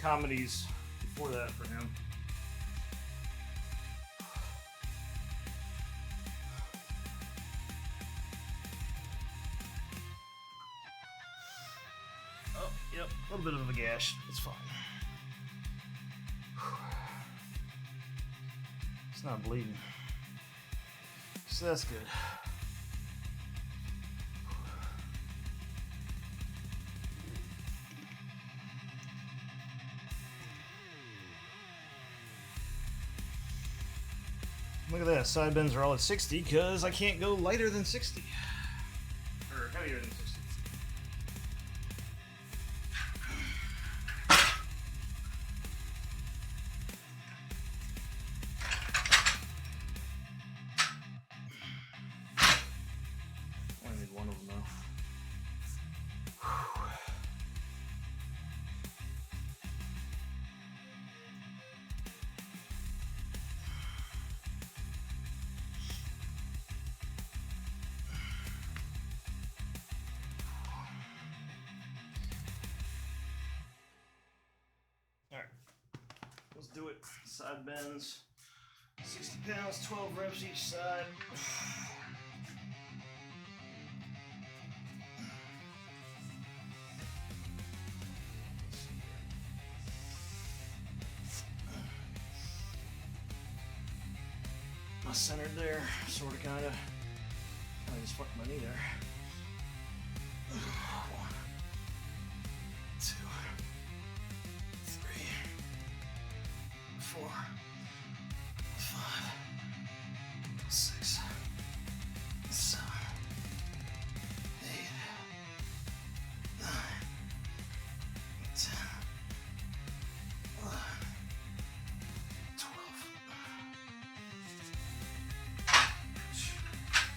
comedies before that for him. Oh, yep, a little bit of a gash. It's fine. It's not bleeding. So that's good. Look at that, side bends are all at 60 because I can't go lighter than 60. Or heavier than 60. Only need one of them though. Alright, let's do it. Side bends, 60 pounds, 12 reps each side. My centered there, sort of, kind of. I just fucked my knee there. 1, 2, 3, 4, 5, 6, 7, 8, 9, 10, 11, 12.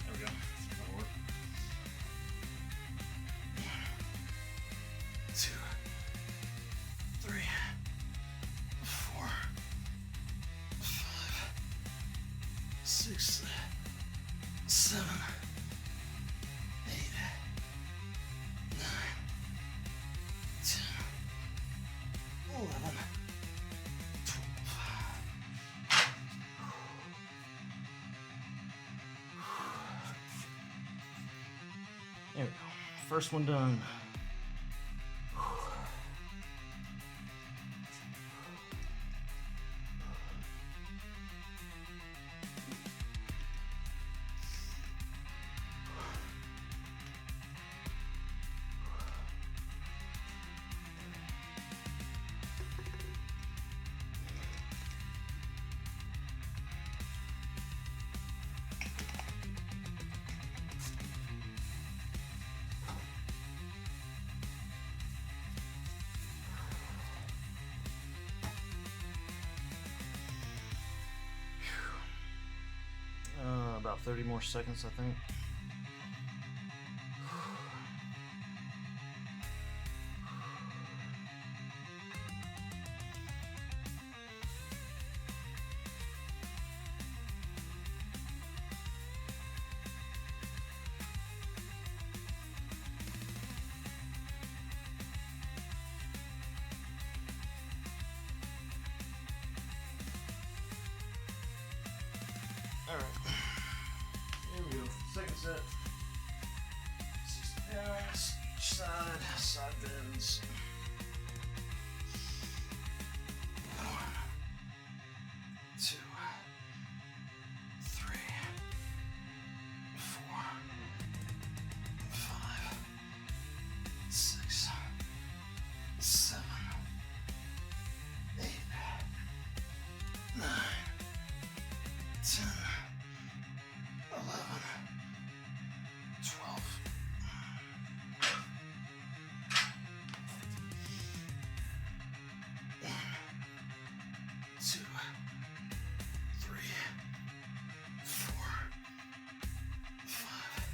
There we go. That'll work. 2, 3, 4, 5, 6, 7, 8, 9, 10, 11, 12. There we go. First one done. About 30 more seconds, I think. All right. Here we go. Second set. 60 pounds each side. Side bends. 1, 2, 3, 4, 5, 6, 7, 8, 9, 10, 11, 12. 1, 2, 3, 4, 5,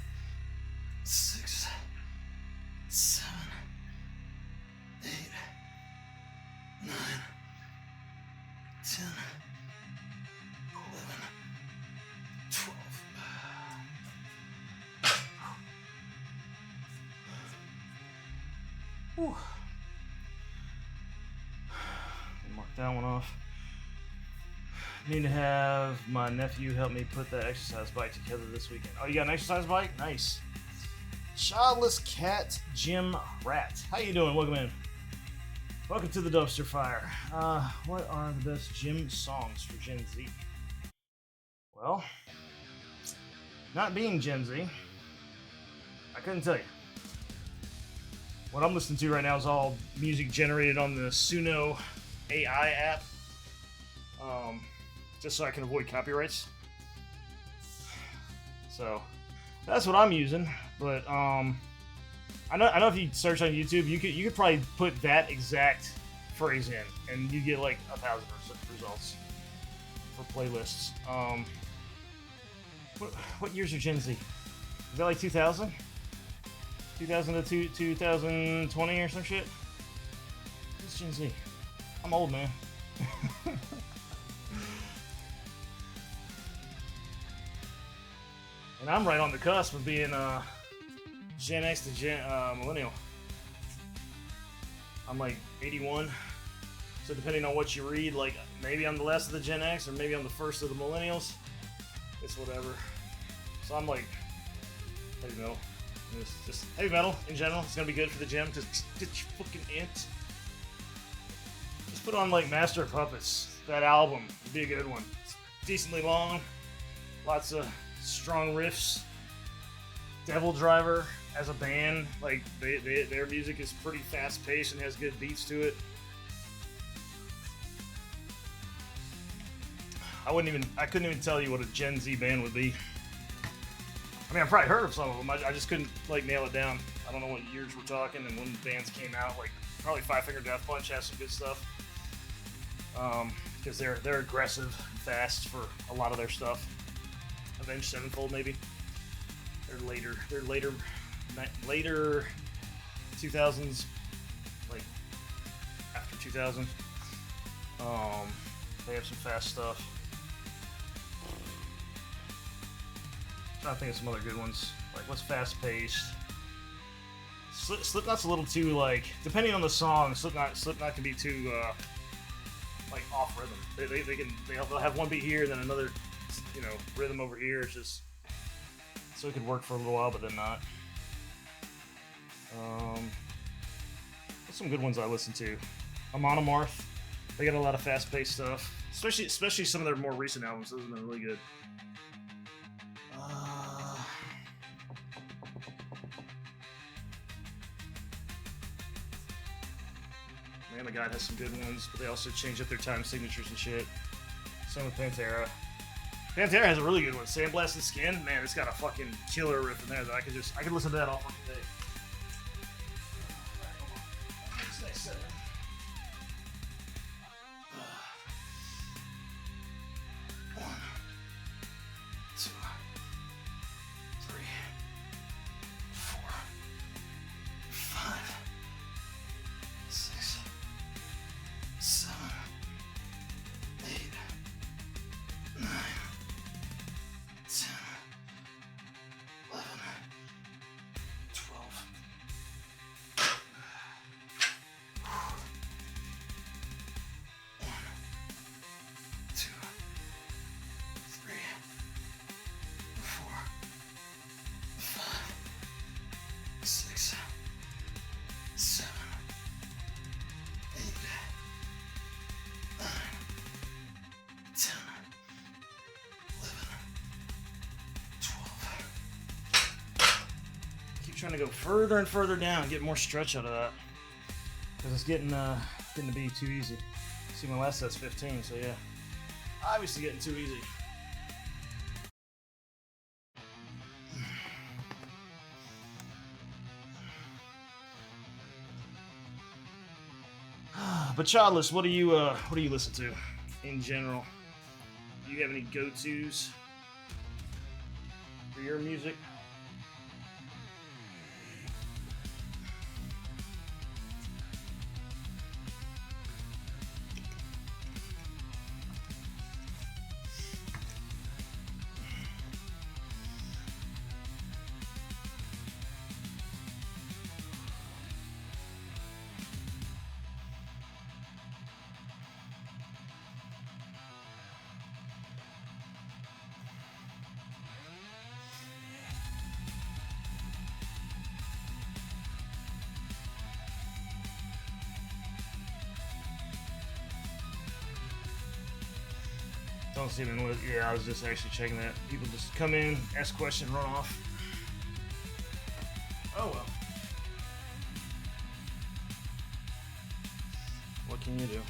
6, 7, 8, Whew. Mark that one off. Need to have my nephew help me put that exercise bike together this weekend. Oh, you got an exercise bike? Nice. Childless Cat Gym Rat. How you doing? Welcome in. Welcome to the dumpster fire. What are the best gym songs for Gen Z? Well, not being Gen Z, I couldn't tell you. What I'm listening to right now is all music generated on the Suno AI app. Just so I can avoid copyrights. So that's what I'm using. But I know if you search on YouTube, you could probably put that exact phrase in, and you get like 1,000 results for playlists. What years are Gen Z? Is that like 2000? 2000 to 2020 or some shit? What's Gen Z? I'm old, man. And I'm right on the cusp of being Gen X to Millennial. I'm like 81. So depending on what you read, like maybe I'm the last of the Gen X or maybe I'm the first of the Millennials. It's whatever. So I'm like heavy metal. It's just heavy metal in general. It's gonna be good for the gym. Just get you fucking int. Just put on like Master of Puppets. That album would be a good one. It's decently long. Lots of strong riffs. Devil Driver as a band, like their music is pretty fast paced and has good beats to it. I couldn't even tell you what a Gen Z band would be. I mean, I've probably heard of some of them. I just couldn't like nail it down. I don't know what years we're talking and when bands came out. Like probably Five Finger Death Punch has some good stuff. Because they're aggressive and fast for a lot of their stuff. Avenged Sevenfold, maybe. They're later 2000s, like after 2000. They have some fast stuff. I think of some other good ones. Like what's fast paced? Slipknot's a little too like, depending on the song. Slipknot can be too like off rhythm. They'll have one beat here, then another, rhythm over here. It's just so it could work for a little while, but then not. What's some good ones I listen to? Monomorph. They got a lot of fast-paced stuff, especially some of their more recent albums. Those have been really good. Man, the God has some good ones, but they also change up their time signatures and shit. Same with Pantera. Pantera has a really good one. Sandblasted Skin. Man, it's got a fucking killer riff in there that I could listen to that all fucking day. Trying to go further and further down, get more stretch out of that, because it's getting to be too easy. See, my last set's 15, so yeah, obviously getting too easy. But Childless, what do you listen to in general? Do you have any go-tos for your music? don't see them. Yeah, I was just actually checking that. People just come in, ask questions, run off. Oh well. What can you do?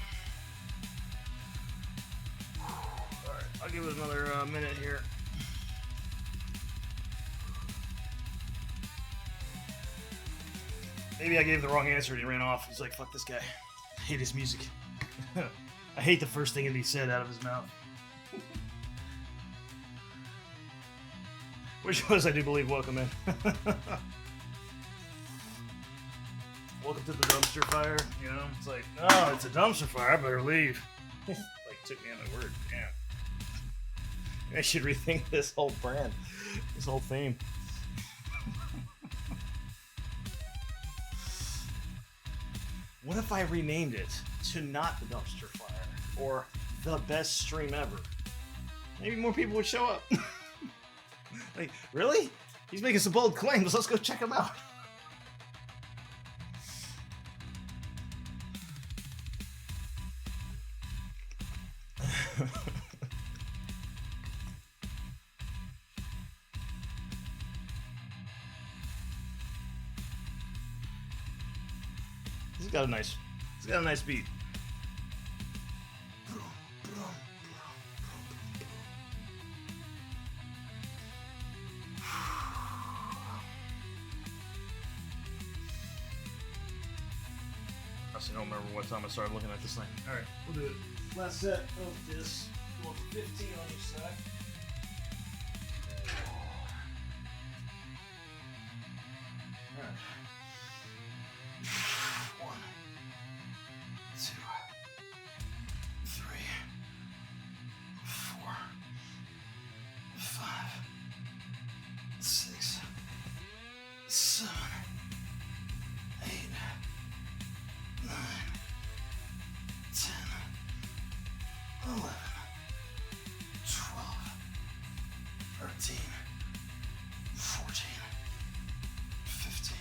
Alright, I'll give it another minute here. Maybe I gave the wrong answer and he ran off. He's like, fuck this guy. I hate his music. I hate the first thing that he said out of his mouth. Which was, I do believe, welcome in. Welcome to the dumpster fire. You know, it's like, oh, it's a dumpster fire. I better leave. Like, took me on my word. Damn. I should rethink this whole brand, this whole theme. What if I renamed it to not the dumpster fire or the best stream ever? Maybe more people would show up. Like, really? He's making some bold claims. Let's go check him out. He's got a nice beat. I don't remember what time I started looking at this thing. Alright, we'll do it. Last set of this. Going for 15 on each side. Alright. 1, 2, 3, 4, 5, 6, 7, 8, 9, 10, 11, 12, 13, 14, 15.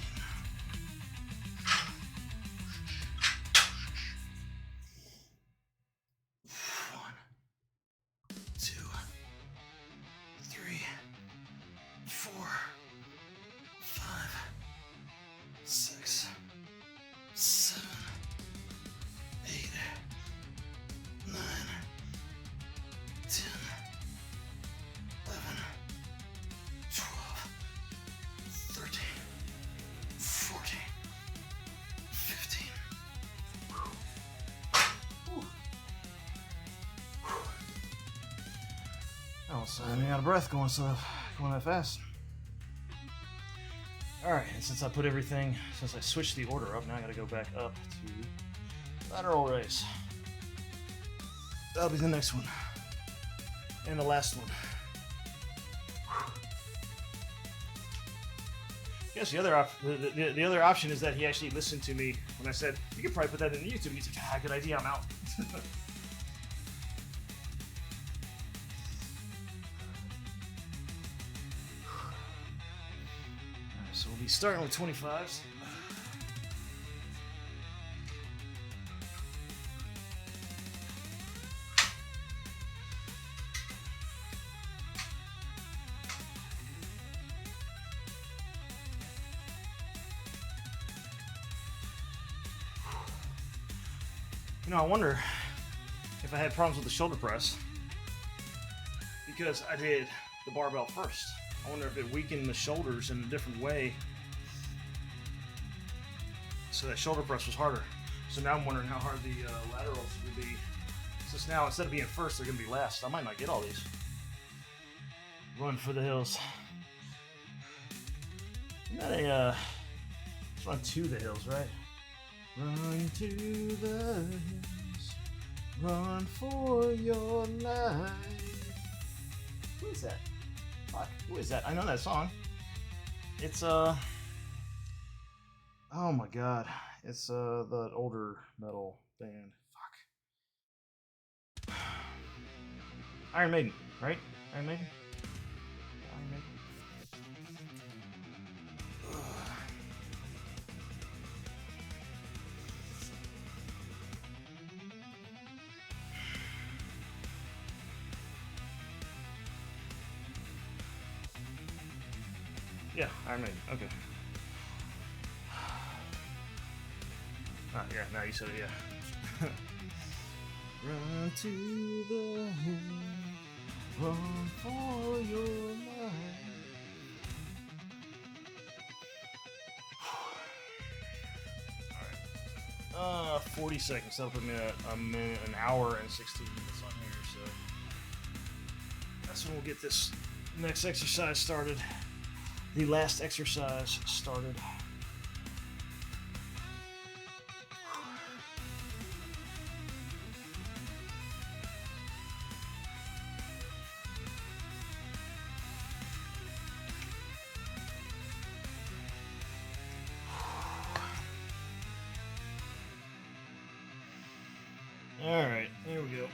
1, 2, 3, 4, 5, 6, 7, 8, 9, 10, 11, 12, 13, 14, 15. I almost had me out of breath going that fast. Alright, and since I switched the order up, now I gotta go back up to lateral raise. That'll be the next one. And the last one. I guess the other option is that he actually listened to me when I said, you could probably put that in YouTube, and he's like, ah, good idea, I'm out. So we'll be starting with 25s. You know, I wonder if I had problems with the shoulder press because I did the barbell first. I wonder if it weakened the shoulders in a different way, so that shoulder press was harder. So now I'm wondering how hard the laterals would be. Since now instead of being first, they're going to be last. I might not get all these. Run for the hills. Isn't that a let's run to the hills, right? Run to the hills. Run for your life. Who is that? Fuck, who is that? I know that song. It's oh my god. It's the older metal band. Fuck. Iron Maiden, right? Iron Maiden? Iron Maiden. Yeah, Iron Maiden. Okay. Yeah, now you said it, yeah. Run to the hill, run for your life. 40 seconds. That'll put me at an hour and 16 minutes on here, so that's when we'll get this next exercise started. The last exercise started. All right, here we go.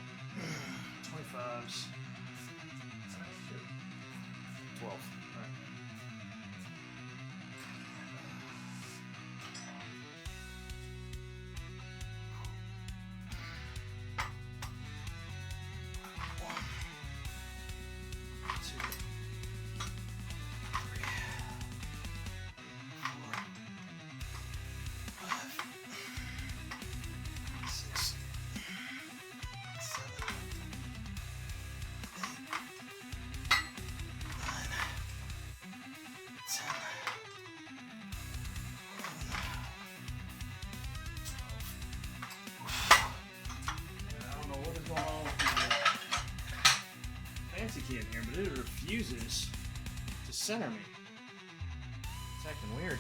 25s. 12. All right. Key in here, but it refuses to center me. It's acting weird.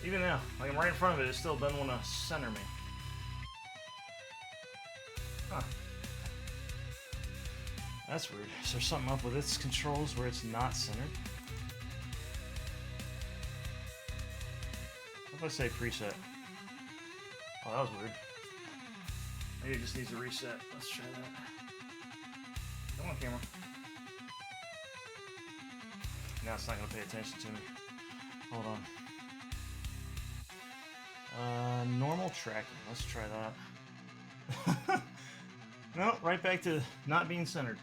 Even now, like I'm right in front of it, it still doesn't want to center me. Huh. That's weird. Is there something up with its controls where it's not centered? What if I say preset? Oh, that was weird. Maybe it just needs a reset. Let's try that. Come on, camera. Now it's not going to pay attention to me. Hold on. Normal tracking. Let's try that. No, right back to not being centered.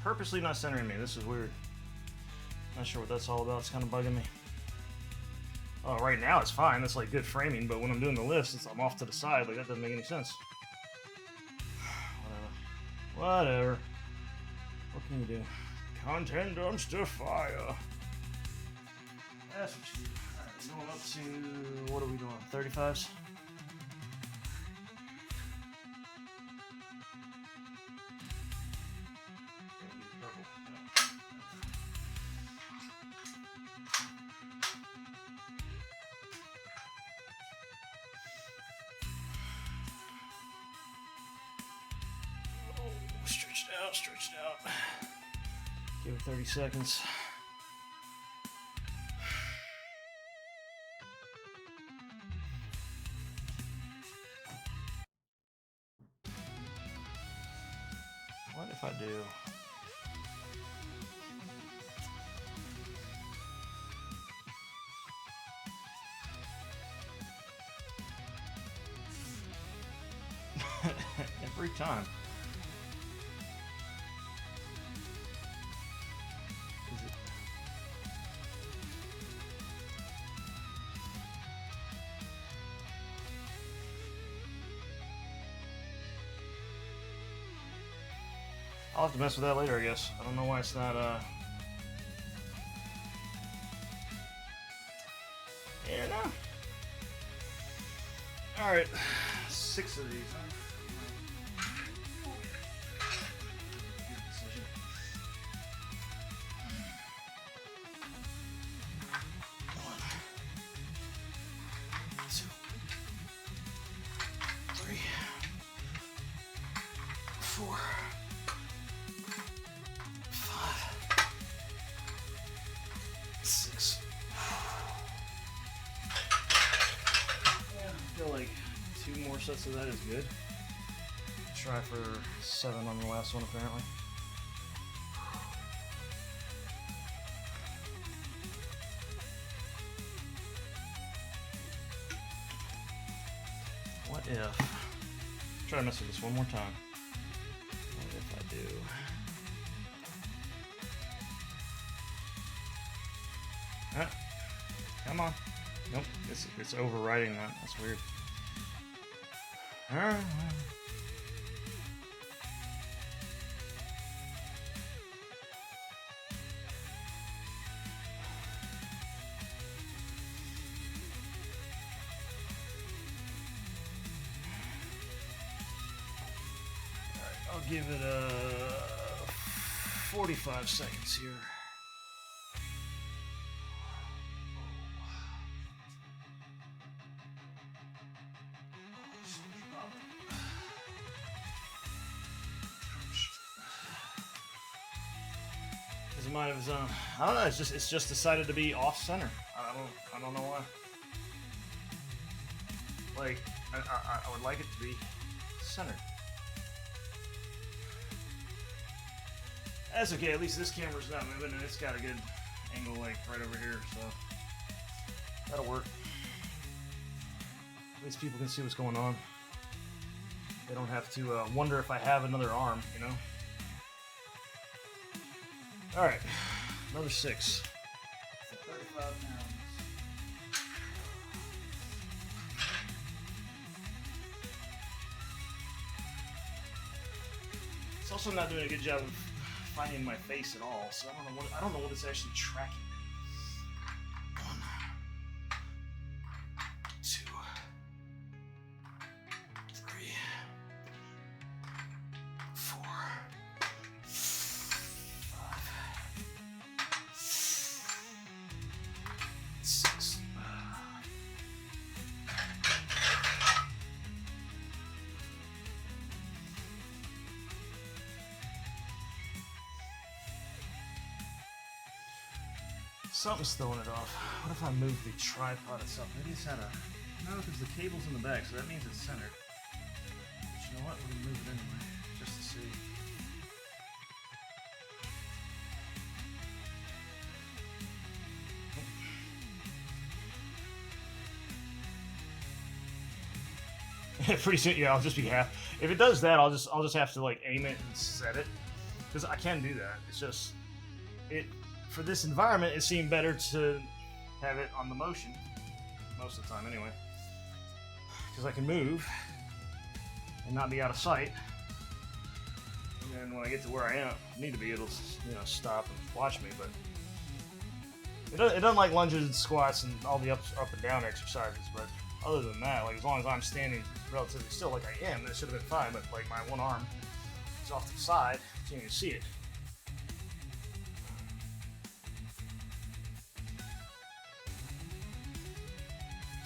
Purposely not centering me. This is weird. Not sure what that's all about. It's kind of bugging me. Oh, right now it's fine. It's like good framing, but when I'm doing the lifts, I'm off to the side. Like that doesn't make any sense. Whatever. What can you do? Content dumpster fire. That's what you do. Alright, going up to, what are we doing? 35s? Stretched out. Give it 30 seconds. What if I do? Every time. I'll have to mess with that later, I guess. I don't know why it's not, yeah, no. Alright, 6 of these, huh? Sets of that is good. Try for 7 on the last one, apparently. if, try to mess with this one more time. What if I do? Ah, come on. Nope, it's overriding that. That's weird. Alright. I'll give it 45 seconds here. Doesn't mind if it's on. I don't know. It's just decided to be off center. I don't know why. Like I would like it to be centered. That's okay, at least this camera's not moving and it's got a good angle like right over here, so that'll work. At least people can see what's going on. They don't have to wonder if I have another arm, you know? Alright, another 6. 35 pounds. It's also not doing a good job of finding my face at all, so I don't know what it's actually tracking. 1, 2, 3, 4, 5, 6. Something's throwing it off. What if I move the tripod itself? Maybe it's at a... No, because the cable's in the back, so that means it's centered. But you know what? We're going to move it anyway, just to see. Pretty soon, yeah, I'll just be half. If it does that, I'll just have to like aim it and set it, because I can do that. It's just for this environment, it seemed better to have it on the motion most of the time, anyway, because I can move and not be out of sight. And then when I get to where I need to be, it'll stop and watch me. But it doesn't like lunges and squats and all the up and down exercises, but. Other than that, like as long as I'm standing relatively still, like I am, that should have been fine. But like my one arm is off to the side, you can't even see it.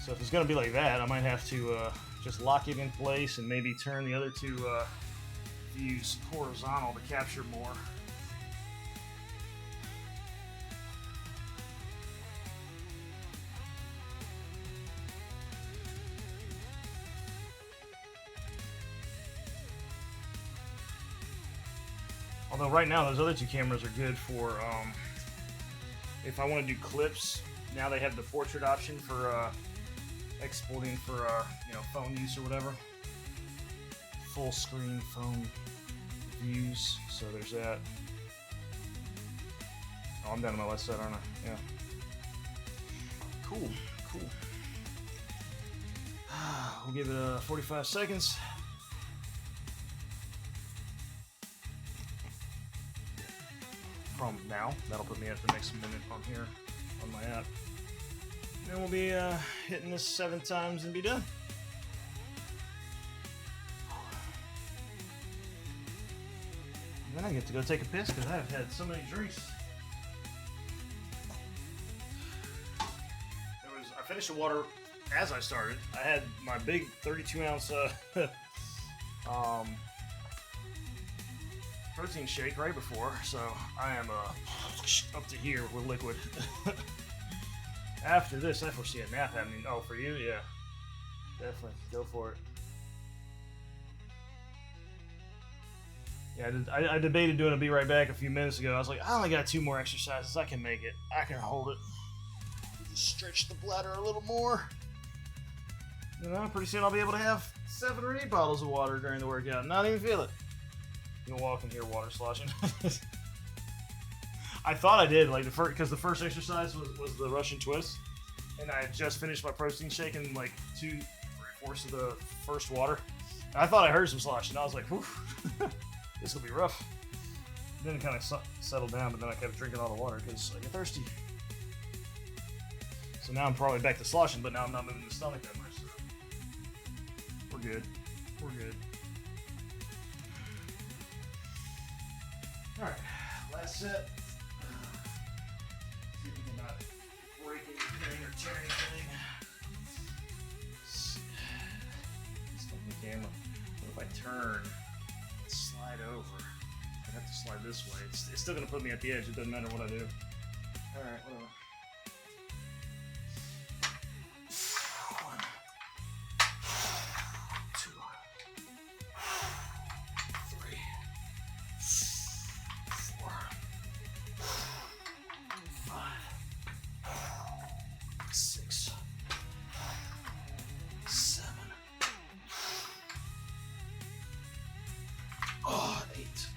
So if it's going to be like that, I might have to just lock it in place and maybe turn the other two views horizontal to capture more. Although right now those other two cameras are good for if I want to do clips. Now they have the portrait option for exporting for phone use or whatever. Full screen phone views. So there's that. Oh, I'm down on my left side, aren't I? Yeah. Cool. We'll give it 45 seconds. From now, that'll put me at the next minute on here on my app. And then we'll be hitting this 7 times and be done. And then I get to go take a piss because I've had so many drinks. I finished the water as I started. I had my big 32-ounce protein shake right before, so I am up to here with liquid. After this, I foresee a nap happening. Oh, for you? Yeah. Definitely. Go for it. Yeah, I debated doing a be right back a few minutes ago. I was like, I only got 2 more exercises. I can make it. I can hold it. Just stretch the bladder a little more. Pretty soon I'll be able to have 6. 7 or 8 bottles of water during the workout. Not even feel it. You'll walk in here water sloshing. I thought I did, like because the first exercise was the Russian twist, and I had just finished my protein shake in like 2/3 of the first water. And I thought I heard some sloshing. I was like, whew, this will be rough. Then it kind of settled down, but then I kept drinking all the water because I get thirsty. So now I'm probably back to sloshing, but now I'm not moving the stomach that much. So we're good. We're good. All right, last set. See if we can not break anything or tear anything. Just on the camera. What if I turn and slide over? I have to slide this way. It's still gonna put me at the edge. It doesn't matter what I do. All right, whatever. 1, 2, 3, 4, 5, 6, 7, 8.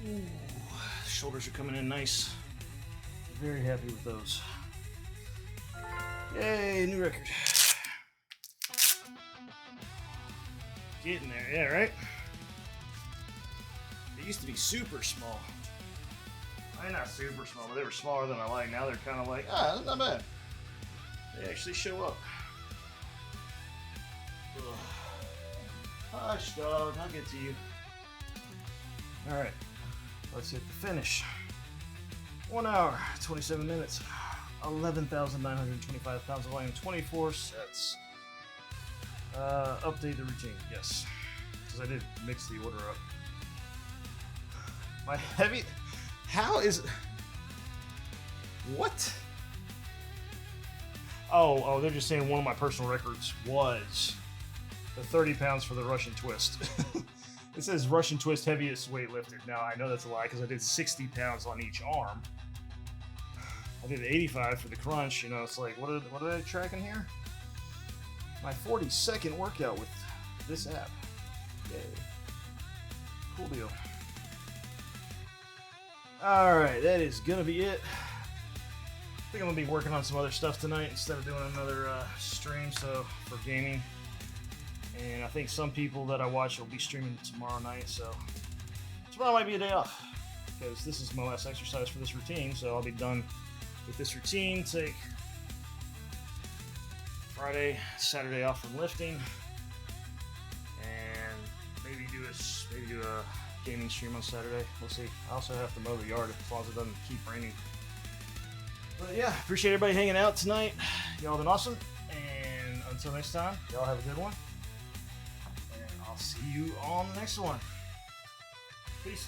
Ooh, shoulders are coming in nice. Very happy with those. Yay, new record. Getting there, yeah, right? They used to be super small. I mean, not super small, but they were smaller than I like. Now they're kind of like, that's not bad. They actually show up. Ugh. Hush, dog, I'll get to you. Alright, let's hit the finish. 1 hour, 27 minutes, 11,925 pounds of volume, 24 sets. Update the routine, yes. Because I did mix the order up. My heavy... How is... What? Oh, they're just saying one of my personal records was the 30 pounds for the Russian twist. It says Russian twist heaviest weight lifted. Now, I know that's a lie because I did 60 pounds on each arm. I did 85 for the crunch. You know, it's like, what are they tracking here? My 42nd workout with this app. Yay. Cool deal. Alright, that is going to be it. I think I'm going to be working on some other stuff tonight instead of doing another stream for gaming. And I think some people that I watch will be streaming tomorrow night, so tomorrow might be a day off because this is my last exercise for this routine, so I'll be done with this routine. Take Friday, Saturday off from lifting, and maybe do a gaming stream on Saturday. We'll see. I also have to mow the yard as long as it doesn't keep raining. But yeah, appreciate everybody hanging out tonight. Y'all been awesome, and until next time, y'all have a good one. And I'll see you on the next one. Peace.